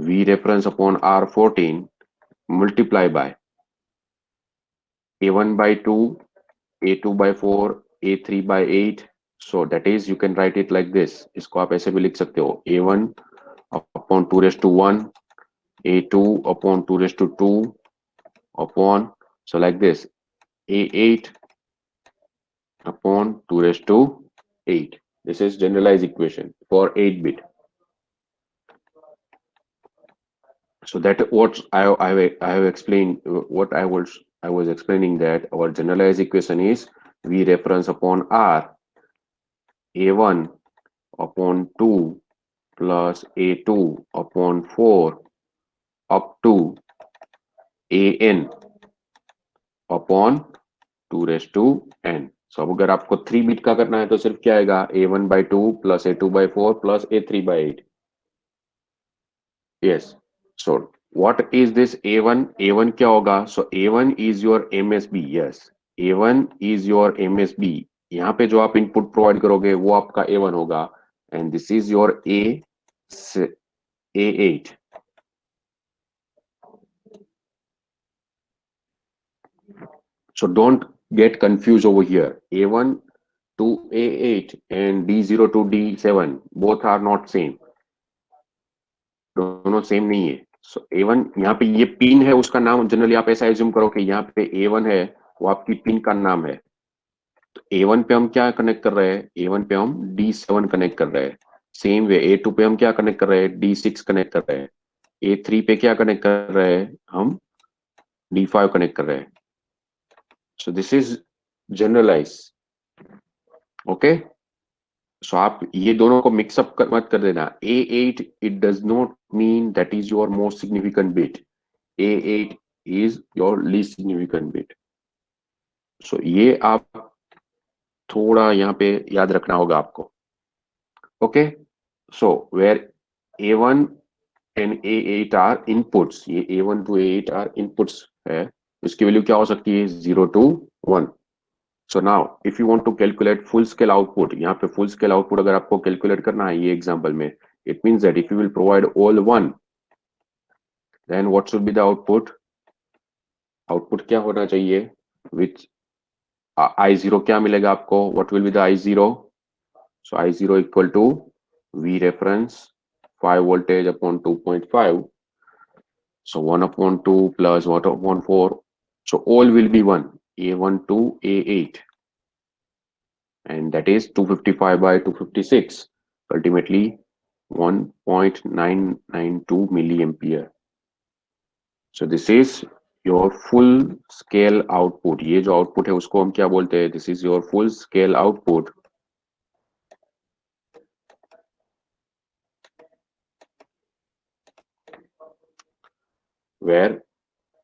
We reference upon R14 multiply by A1 by 2, A2 by 4, A3 by 8. So that is you can write it like this. इसको आप ऐसे भी लिख सकते हो A1 upon 2 raised to 1, A2 upon 2 raised to 2 upon, so like this, A8 upon 2 raised to 8. This is generalized equation for 8 bit. So that what I have explained, what I was explaining that our generalized equation is V reference upon R, A1 upon 2 plus A2 upon 4 up to AN upon 2 raised to n. So अब अगर आपको 3 bit का करना है तो सिर्फ क्या आएगा? A1 by 2 plus A2 by 4 plus A3 by 8. Yes. So what is this A1? A1 क्या होगा? So A1 is your MSB. Yes, A1 is your MSB. यहाँ पे जो आप इनपुट प्रोवाइड करोगे वो आपका A1 होगा, and this is your A8. So don't get confused over here. A1 to A8 and D0 to D7 both are not same. दोनों same नहीं है. सो A1 यहाँ पे ये पिन है, उसका नाम जनरली आप ऐसा एज्यूम करो कि यहाँ पे A1 है, वो आपकी पिन का नाम है. तो A1 पे हम क्या कनेक्ट कर रहे हैं? A1 पे हम D7 कनेक्ट कर रहे हैं. सेम वे A2 पे हम क्या कनेक्ट कर रहे हैं? D6 कनेक्ट कर रहे हैं. A3 पे क्या कनेक्ट कर रहे हैं? हम D5 कनेक्ट कर रहे हैं. So this is generalise. Okay, so आप ये दोनों को मिक्सअप मत कर देना. A8 it does not mean that is your most significant bit. A8 is your least significant bit. So ये आप थोड़ा यहाँ पे याद रखना होगा आपको. Okay, so where A1 and A8 are inputs, ये A1 to A8 are inputs है, इसकी वैल्यू क्या हो सकती है? 0 to 1. So now if you want to calculate full scale output, यहाँ पे फुल स्केल आउटपुट अगर आपको कैलकुलेट करना है ये एग्जांपल में, it means that if you will provide all 1, then what should be the output? Output क्या होना चाहिए? विच I0 क्या मिलेगा आपको? What will be the I0? So I0 equal to V reference 5 voltage upon 2.5. So 1 upon 2 plus 1 upon 4. So all will be 1. A1 to A8. And that is 255 by 256. Ultimately 1.992 milliampere. So this is your full scale output. ये जो output है उसको हम क्या बोलते हैं? This is your full scale output where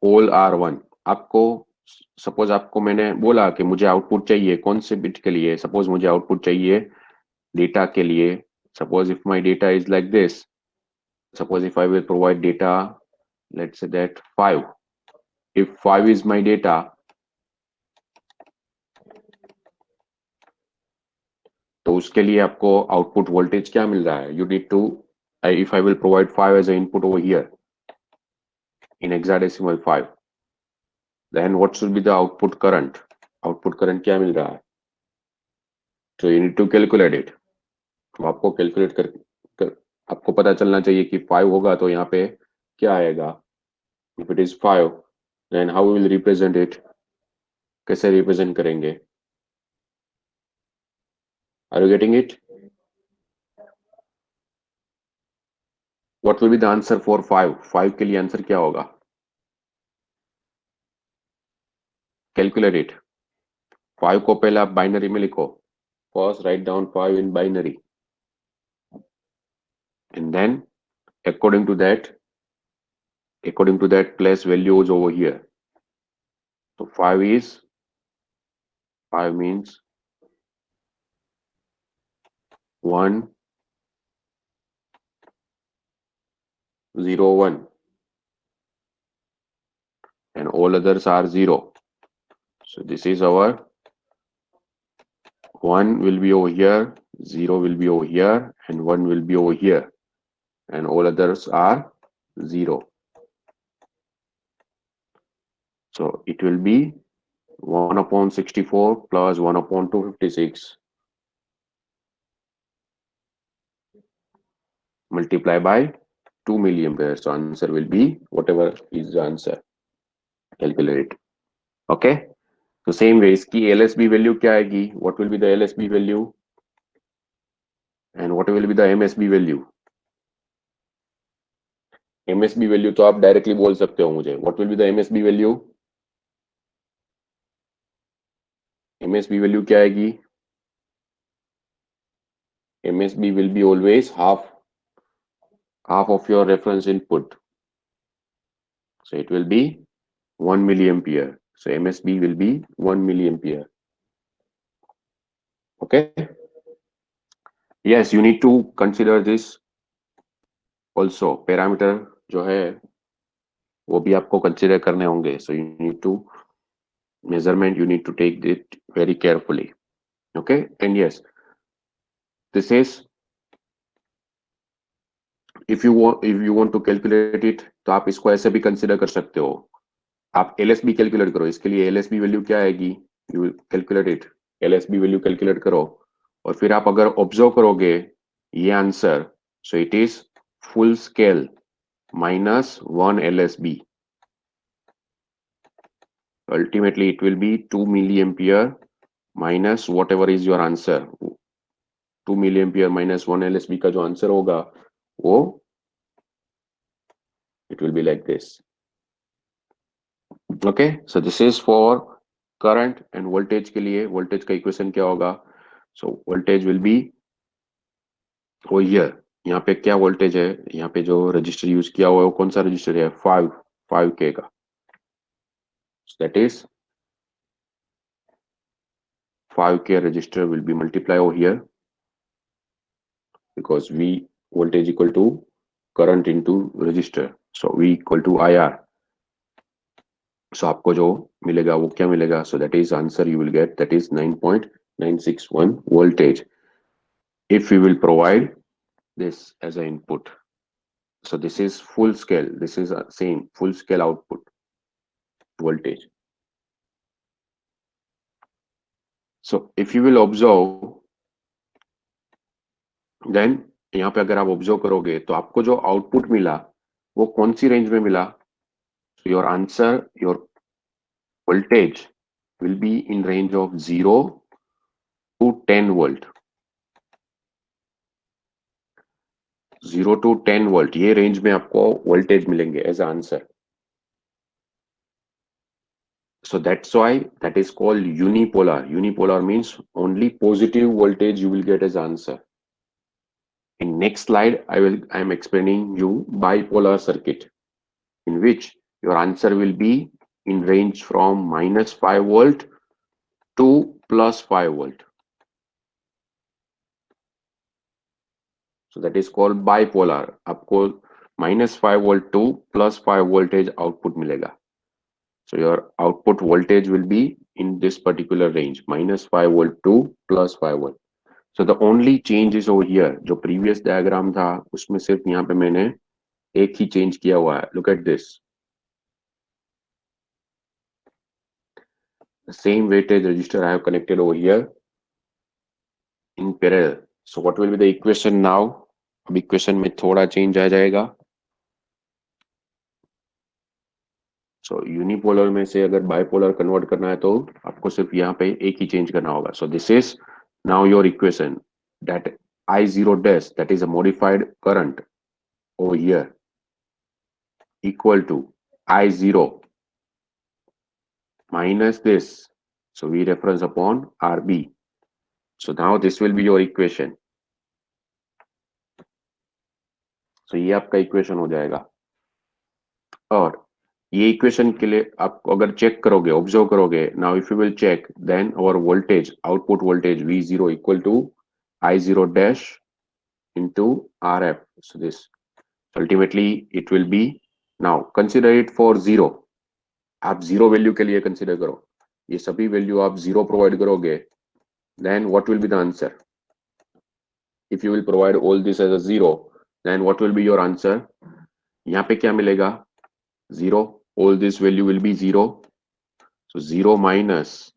all are 1. आपको suppose आपको मैंने बोला कि मुझे आउटपुट चाहिए कौन से बिट के लिए? सपोज मुझे आउटपुट चाहिए डेटा के लिए. Suppose if my data is like this, suppose if I will provide data, let's say that 5. If 5 is my data, तो उसके लिए आपको आउटपुट वोल्टेज क्या मिल रहा है? You need to, if I will provide 5 as an input over here in hexadecimal 5, then what should be the output current? Output current क्या मिल रहा है? So you need to calculate it. तो आपको कैलकुलेट कर आपको पता चलना चाहिए कि 5 होगा तो यहाँ पे क्या आएगा. If it is 5, then how we will represent it? कैसे रिप्रेजेंट करेंगे? Are you getting it? What will be the answer for 5? 5 के लिए आंसर क्या होगा? Calculate it. 5 को पहले आप बाइनरी में लिखो. First write down 5 in binary. And then according to that place values over here. So 5 means 1 0 1, and all others are 0. So this is our 1 will be over here, 0 will be over here, and 1 will be over here, and all others are 0. So it will be 1 upon 64 plus 1 upon 256 multiply by 2 milliampere. So answer will be whatever is the answer. Calculate. Okay. So same way इसकी LSB value क्या आएगी? What will be the LSB value? And what will be the MSB value? MSB value तो आप directly बोल सकते हो मुझे. What will be the MSB value? MSB value क्या आएगी? MSB will be always half of your reference input. So it will be 1 milliampere. So MSB will be 1 milliampere. Okay. Yes, you need to consider this also. Parameter जो है वो भी आपको consider करने होंगे. So you need to measurement, you need to take it very carefully. Okay, and yes, this is, if you want to calculate it, तो आप इसको ऐसे भी कंसिडर कर सकते हो. आप LSB कैलकुलेट करो. इसके लिए LSB वैल्यू क्या आएगी, you calculate it. LSB value calculate करो और फिर आप अगर ऑब्जर्व करोगे ये answer, so it is full scale minus 1 LSB. Ultimately it will be 2 milliampere minus whatever is your answer. 2 milliampere minus 1 LSB का जो आंसर होगा वो it will be like this. Okay, so this is for current and voltage के लिए. voltage का equation क्या होगा, so voltage will be over here. यहाँ पे क्या वोल्टेज है, यहाँ पे जो रजिस्टर यूज किया हुआ है वो कौन सा रजिस्टर है, 5K का. so that is 5K register will be multiplied over here because V voltage equal to current into resistor, so V equal to IR. so आपको जो मिलेगा वो क्या मिलेगा, so that is answer you will get, that is 9.961 voltage if we will provide this as an input. so this is full scale, this is same full scale output voltage. so if you will observe, then यहाँ पे अगर आप observe करोगे तो आपको जो output मिला वो कौन सी रेंज में मिला, so your answer, your voltage will be in range of 0 to 10 volt. 0 to 10 volt ये रेंज में आपको वोल्टेज मिलेंगे as answer. so that's why that is called unipolar. Unipolar means only positive voltage you will get as answer. In next slide I am explaining you bipolar circuit in which your answer will be in range from minus 5 volt to plus 5 volt. so that is called bipolar. आपको minus 5 volt to plus 5 voltage output मिलेगा. so your output voltage will be in this particular range minus 5 volt to plus 5 volt. so the only change is over here. जो previous diagram था उसमें सिर्फ यहाँ पे मैंने एक ही change किया हुआ है. look at this, the same weightage resistor I have connected over here in parallel. so what will be the equation now, अब equation में थोड़ा change आ जाएगा. so यूनिपोलर में से अगर बाइपोलर कन्वर्ट करना है तो आपको सिर्फ यहाँ पे एक ही चेंज करना होगा. so this is now your equation that I0 dash, that is a modified current over here, equal to I0 minus this, so we reference upon RB. so now this will be your equation. so ये आपका equation हो जाएगा. और ये equation के लिए आप अगर चेक करोगे, ऑब्जर्व करोगे, now if you will check, then our voltage, output voltage V0 equal to I0 dash into RF. so this ultimately it will be, now consider it for 0. आप जीरो वैल्यू के लिए consider करो. ये सभी value आप zero provide करोगे, then what will be the answer? if you will provide all this as a 0, then what will be your answer? यहाँ पे क्या मिलेगा, 0, all this value will be 0. so 0 minus,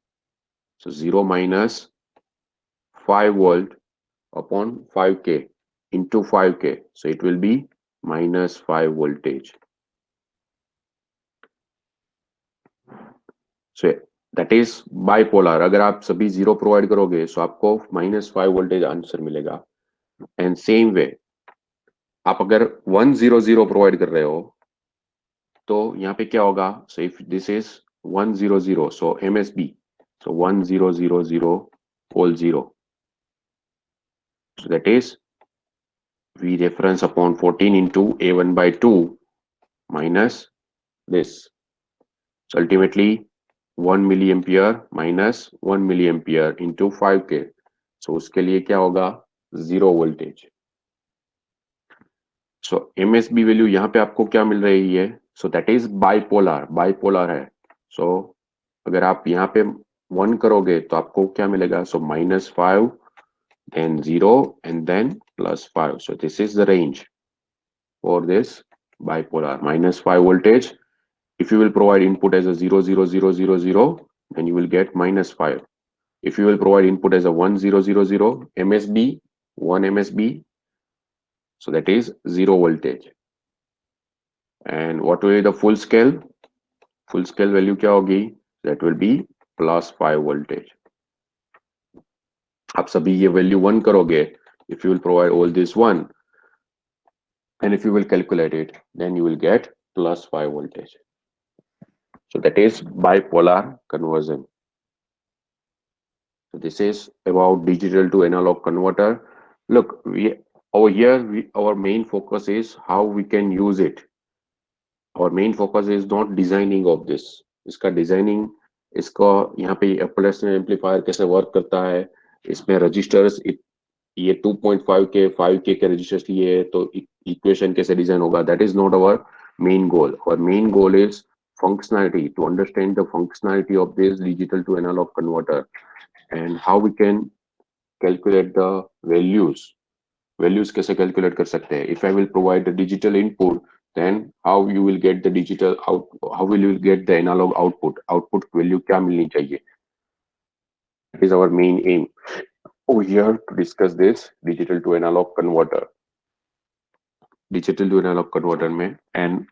so 0 minus 5 volt upon 5K into 5K, so it will be minus 5 voltage. so that is bipolar. अगर आप सभी 0 provide करोगे so आपको minus 5 voltage answer मिलेगा. and same way आप अगर 100 provide कर रहे हो तो यहाँ पे क्या होगा, so if this is 100, so MSB, so 1000 whole 0, so that is we reference upon 14 into A1 by 2 minus this, so ultimately 1 milliampere minus 1 milliampere into 5K, so उसके लिए क्या होगा, 0 voltage. so MSB वैल्यू यहाँ पे आपको क्या मिल रही है, सो दैट इज बाइपोलर, बाइपोलर है. सो अगर आप यहाँ पे 1 करोगे तो आपको क्या मिलेगा? सो -5, then 0, and then +5. So this is the range for this bipolar. -5 voltage. If you will provide input as a 0 0 0 0 0, then you will get -5. If you will provide input as a 1 0 0 0 MSB, 1 MSB, so that is 0 voltage. And what will be the full scale? Full scale value क्या होगी? That will be +5 voltage. आप सभी ये value 1 करोगे. If you will provide all this 1, and if you will calculate it, then you will get +5 voltage. So that is bipolar conversion. So this is about digital to analog converter. Look, over here, our main focus is how we can use it. Our main focus is not designing of this. इसका designing, इसका यहाँ पे operational amplifier कैसे work करता है, इसमें registers, ये 2.5 के 5K के रजिस्टर्स लिए है, तो इक्वेशन कैसे डिजाइन होगा, that is not our main goal. और main goal is functionality, to understand the functionality of this digital to analog converter and how we can calculate the values कैसे calculate कर सकते हैं. If I will provide the digital input, then how you will get the digital out, how will you get the analog output value क्या मिलनी चाहिए. That is our main aim over here to discuss this digital to analog converter. Digital to analog converter में, and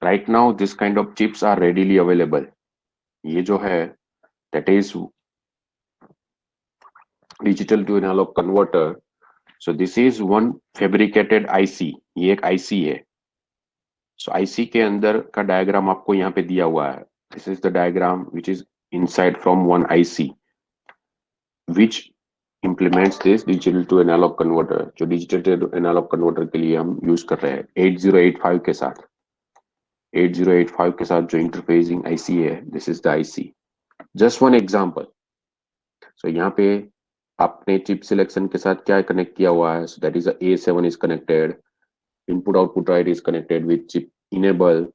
right now this kind of chips are readily available. ये जो है that is digital to analog converter. So this is one fabricated IC. ये एक IC है. So IC के अंदर का डायग्राम आपको यहाँ पे दिया हुआ है. This is the diagram which is inside from one IC which implements this digital to analog converter. जो digital to analog converter के लिए हम यूज कर रहे हैं 8085 के साथ. 8085 के साथ जो इंटरफेसिंग IC है, this is the IC. Just one example. So यहाँ पे आपने चिप सिलेक्शन के साथ क्या कनेक्ट किया हुआ है? सो that is A7 is connected, input output right is connected with chip enable,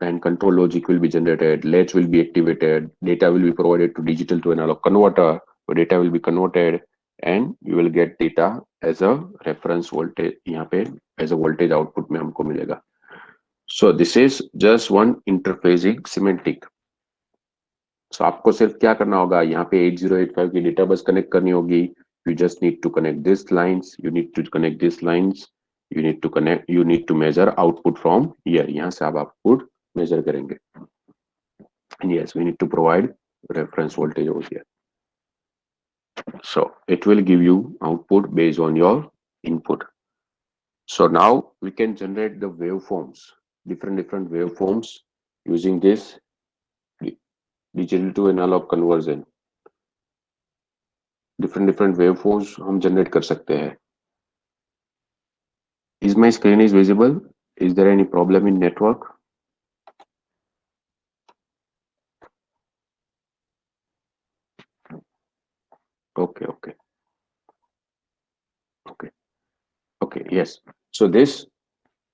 and control logic will be generated, latch will be activated, data will be provided to digital to analog converter, so data will be converted and you will get data as a reference voltage. यहाँ पे as a voltage output में हमको मिलेगा. So this is just one interfacing semantic. So आपको सिर्फ क्या करना होगा, यहाँ पे 8085 की डेटा बस कनेक्ट करनी होगी. You just need to connect these lines, you need to connect these lines, you need to measure output from here. यहाँ से आप output measure करेंगे. And yes, we need to provide reference voltage over here. So it will give you output based on your input. So now we can generate the waveforms, different waveforms using this digital to analog conversion. different waveforms हम generate कर सकते हैं. Is my screen is visible? Is there any problem in network? Okay, okay, okay, okay. Yes. So this,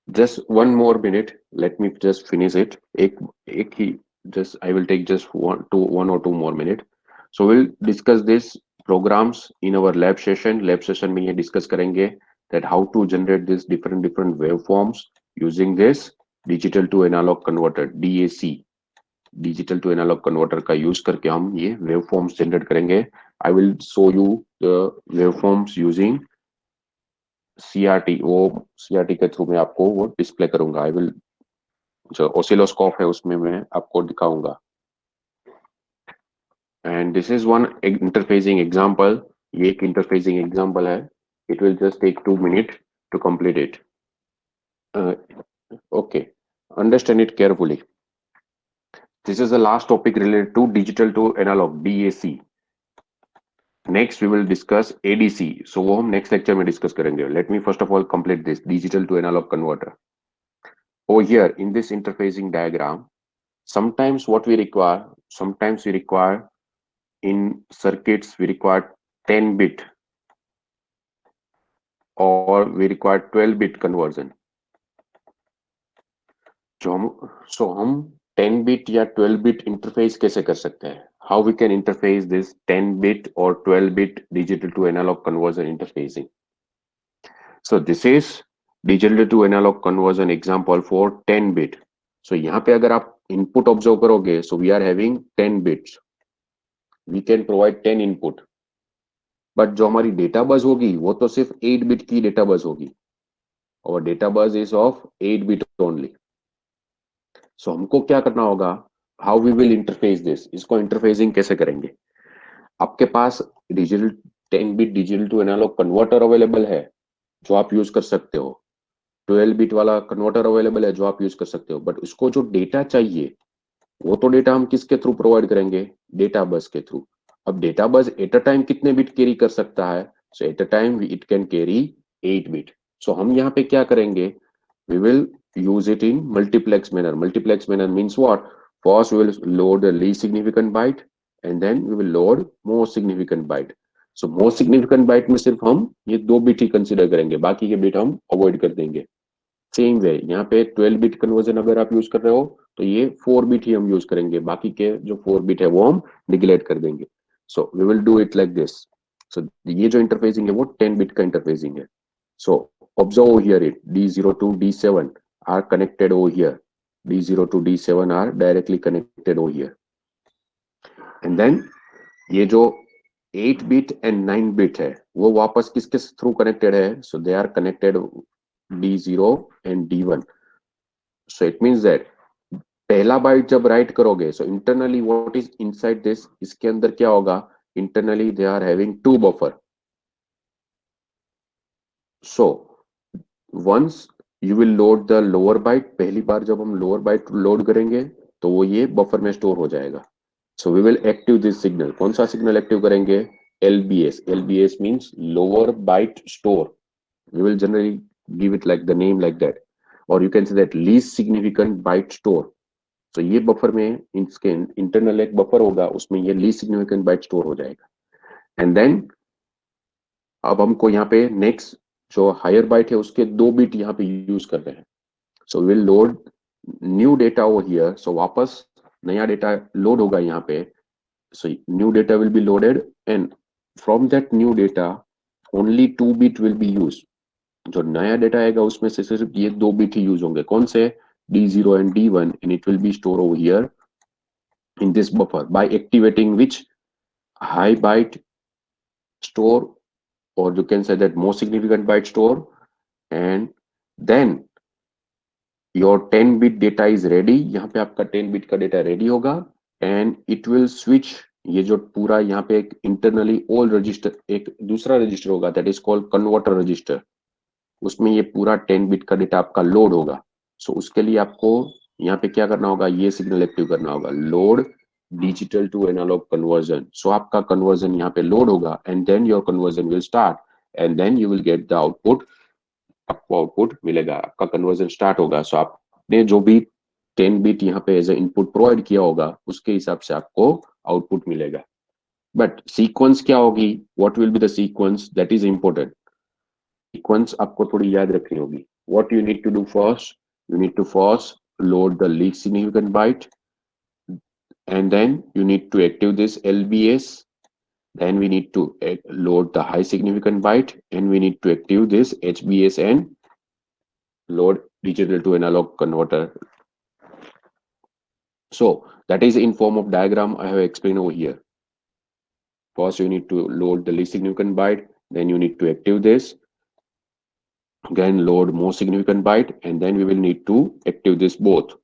just one more minute. Let me just finish it. एक ही, just I will take just one or two more minute. So we'll discuss this programs in our lab session. Lab session में ये discuss करेंगे that how to generate this different waveforms using this digital to analog converter, DAC. Digital to analogue converter का use करके हम ये waveforms generate करेंगे. I will show you the waveforms using CRT. वो CRT के through मैं आपको वो डिस्प्ले करूंगा. आई विल, जो ओसिलोस्कोप है उसमें मैं आपको दिखाऊंगा. And this is one interfacing example. ये एक इंटरफेसिंग एग्जांपल है. It will just take 2 minutes to complete it. Okay, understand it carefully. This is the last topic related to digital to analog, DAC. Next we will discuss ADC. So वो हम next lecture में discuss करेंगे. Let me first of all complete this digital to analog converter. Over here in this interfacing diagram, sometimes what we require, sometimes we require in circuits we require 10-bit or we require 12-bit conversion. जो हम 10 bit या 12 bit interface कैसे कर सकते हैं? How we can interface this 10 bit और 12 bit digital to analogue conversion interfacing. So this is digital to analog conversion example for 10 bit. So यहाँ पे अगर आप input ऑब्जर्व करोगे, so we are having 10 bits. We can provide 10 input. But जो हमारी data bus होगी वो तो सिर्फ 8 बिट की डेटा बस होगी. और data bus is of 8 bit only. So हमको क्या करना होगा? How we will interface this, इसको इंटरफेसिंग कैसे करेंगे? आपके पास digital 10 bit digital to analogue converter available है जो आप यूज कर सकते हो. 12 बिट वाला कन्वर्टर अवेलेबल है जो आप यूज कर सकते हो. बट उसको जो डेटा चाहिए वो तो डेटा हम किसके थ्रू प्रोवाइड करेंगे? डेटा बस के थ्रू. अब data bus at a time कितने बिट कैरी कर सकता है? So at a time it can carry 8 bit. So हम यहाँ पे क्या करेंगे? we will use it in multiplex manner. Multiplex manner means what? First, we will load the least significant byte and then we will load most significant byte. So most significant byte में सिर्फ हम ये 2 bit ही consider करेंगे, बाकी के bit हम avoid कर देंगे. सेम वे यहाँ पे 12 बिट कन्वर्जन अगर आप यूज कर रहे हो तो ये 4 बिट ही हम यूज करेंगे, बाकी के जो 4 बिट है वो हम निगलेक्ट कर देंगे. So we will do it like this. So ये जो इंटरफेसिंग है वो 10 बिट का इंटरफेसिंग है. So observe over here it D0 to D7 are connected over here. D0 to D7 are directly connected over here. And then ये जो 8 bit and 9 bit है वो वापस किसके थ्रू कनेक्टेड है? So they are connected D0 and D1. So it means that पहला bite जब right करोगे so internally what is inside this, इसके अंदर क्या होगा? Internally they are having two buffer. So once you will load the lower byte, पहली बार जब हम लोअर बाइट लोड करेंगे तो वो ये बफर में स्टोर हो जाएगा. So we will active this signal. कौन सा सिग्नल एक्टिव करेंगे? LBS. LBS means lower byte store. We will generally give it like the name like that, और you can say that least significant byte store. तो ये buffer में इसके internal एक buffer होगा, उसमें ये लीस्ट सिग्निफिकेंट बाइट स्टोर हो जाएगा. एंड देन अब हमको यहाँ पे नेक्स्ट जो हायर बाइट है उसके 2 बिट यहाँ पे यूज कर रहे हैं. So will load new data over here. सो वापस नया डेटा लोड होगा यहाँ पे. So new data will be loaded and from that new data only 2 bit will be use. जो नया डेटा आएगा उसमें से सिर्फ ये 2 बिट ही यूज होंगे. कौन से? D0 and D1, and it will be stored over here in this buffer by activating which high byte store, or you can say that most significant byte store. And then your 10 bit data is ready. यहाँ पे आपका 10 bit का data ready होगा and it will switch. ये जो पूरा यहाँ पे एक इंटरनली ओल्ड रजिस्टर, एक दूसरा रजिस्टर होगा that is called converter register. उसमें ये पूरा 10 बिट का डेटा आपका लोड होगा. सो उसके लिए आपको यहाँ पे क्या करना होगा? ये सिग्नल एक्टिव करना होगा, load digital to analogue conversion. So आपका कन्वर्जन यहाँ पे लोड होगा and then your conversion will start and then you will get the output. आपको आउटपुट मिलेगा, आपका कन्वर्जन स्टार्ट होगा. सो आपने जो भी 10 बिट यहाँ पे एज ए इनपुट प्रोवाइड किया होगा उसके हिसाब से आपको आउटपुट मिलेगा. बट सीक्वेंस क्या होगी? What will be the sequence? That is important. Sequence आपको थोड़ी याद रखनी होगी. What you need to do first? You need to first load the least significant byte and then you need to active this LBS. Then we need to load the high significant byte and we need to active this HBS and load digital to analog converter. So that is in form of diagram I have explained over here. First you need to load the least significant byte, then you need to active this, again load most significant byte, and then we will need to active this both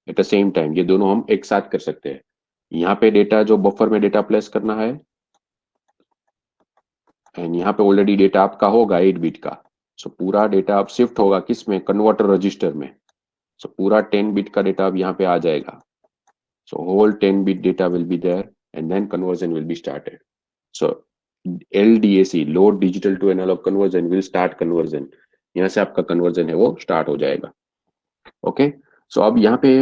at the same time. ये दोनों हम एक साथ कर सकते हैं. यहाँ पे डेटा जो बफर में डेटा प्लेस करना है एंड यहाँ पे ऑलरेडी डेटा आपका होगा 8 बिट का. सो पूरा डेटा अब शिफ्ट होगा किसमें? कन्वर्टर रजिस्टर में. सो पूरा 10 बिट का डेटा अब यहाँ पे आ जाएगा. So whole 10 bit data will be there and then conversion will be started. So LDAC, load digital to analog conversion, will start conversion. यहाँ से आपका conversion है वो start हो जाएगा. Okay? So अब यहाँ पे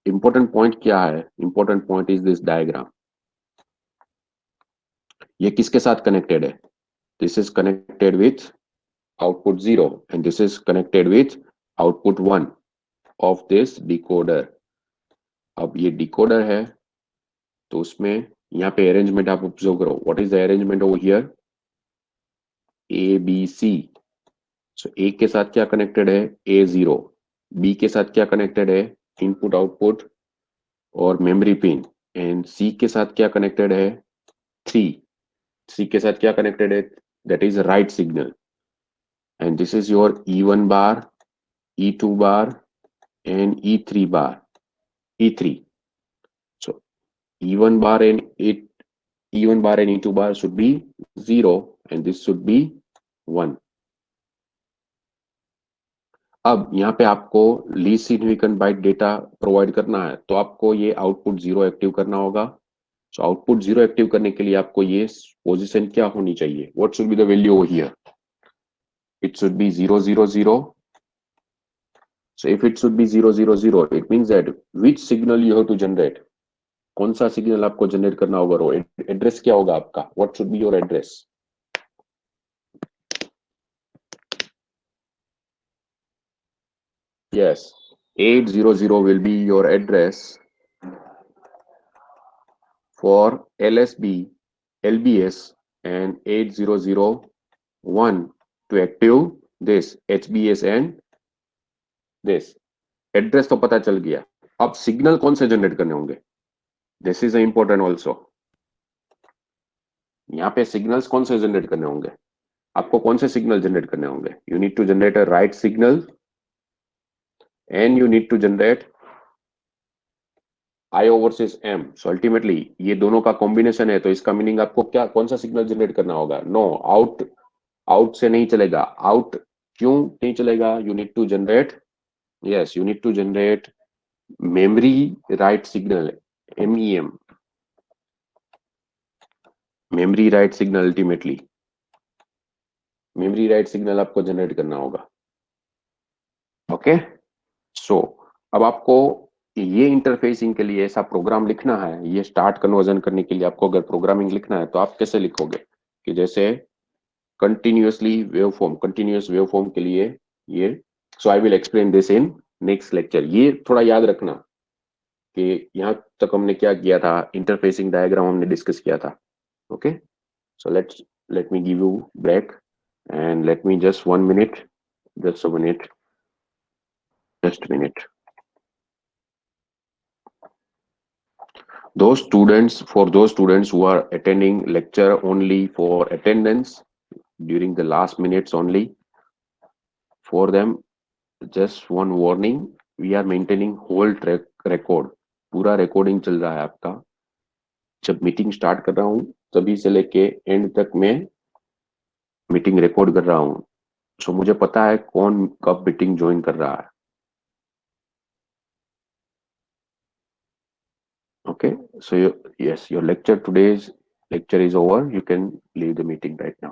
important point क्या है? Important point is this diagram. ये किसके साथ connected है? This is connected with output 0 and this is connected with output 1. of this decoder. अब ये decoder है, तो उसमें यहाँ पे अरेंजमेंट आप ऑब्जर्व करो. What is the arrangement over here? A B C. So A के साथ क्या कनेक्टेड है? A0. बी के साथ क्या कनेक्टेड है? इनपुट आउटपुट और मेमोरी पिन. एंड सी के साथ क्या कनेक्टेड है? 3. सी के साथ क्या कनेक्टेड है? That is right signal. And this is your E1 bar, E2 bar and E3 bar. E3. So E1 bar and E1 bar and E2 bar should be 0 and this should be 1. अब यहाँ पे आपको least significant byte data provide करना है, तो आपको ये output 0 active करना होगा. सो आउटपुट 0 एक्टिव करने के लिए आपको ये पोजीशन क्या होनी चाहिए? What should be the value over here? It should be 0 0 0. So if it should be 0 0 0, it means that which signal you have to generate. कौन सा सिग्नल आपको जनरेट करना होगा? रो एड्रेस क्या होगा आपका? What should be your address? Yes, 800 will be your address for LSB, LBS, and 8001 to active this HBS and this. Address तो पता चल गया. अब सिग्नल कौन से जनरेट करने होंगे? This is important also. यहाँ पे सिग्नल्स कौन से जनरेट करने होंगे? आपको कौन से सिग्नल जनरेट करने होंगे? You need to generate a write signal and you need to generate I versus M. So ultimately ये दोनों का कॉम्बिनेशन है, तो इसका मीनिंग आपको क्या, कौन सा सिग्नल जनरेट करना होगा? नो, आउट से नहीं चलेगा. आउट क्यों नहीं चलेगा? You need to generate, yes, you need to generate memory write signal, MEM, memory write signal. Ultimately memory write signal आपको जनरेट करना होगा. ओके. सो अब आपको ये इंटरफेसिंग के लिए ऐसा प्रोग्राम लिखना है. ये स्टार्ट कन्वर्जन करने के लिए आपको अगर प्रोग्रामिंग लिखना है तो आप कैसे लिखोगे? कि जैसे कंटिन्यूस वेव फॉर्म के लिए ये. So I will explain this in next lecture. ये थोड़ा याद रखना कि यहाँ तक हमने क्या किया था, इंटरफेसिंग डायग्राम हमने डिस्कस किया था. Okay. So let me give you break and let me just 1 minute, just a minute, just a minute. Those students who are attending lecture only for attendance during the last minutes only, for them just one warning. We are maintaining whole track record. पूरा recording चल रहा है आपका. जब meeting start कर रहा हूँ तभी से लेके एंड तक मैं मीटिंग रिकॉर्ड कर रहा हूँ. सो मुझे पता है कौन कब मीटिंग ज्वाइन कर रहा है. Okay, so yes, your lecture, today's lecture is over. You can leave the meeting right now.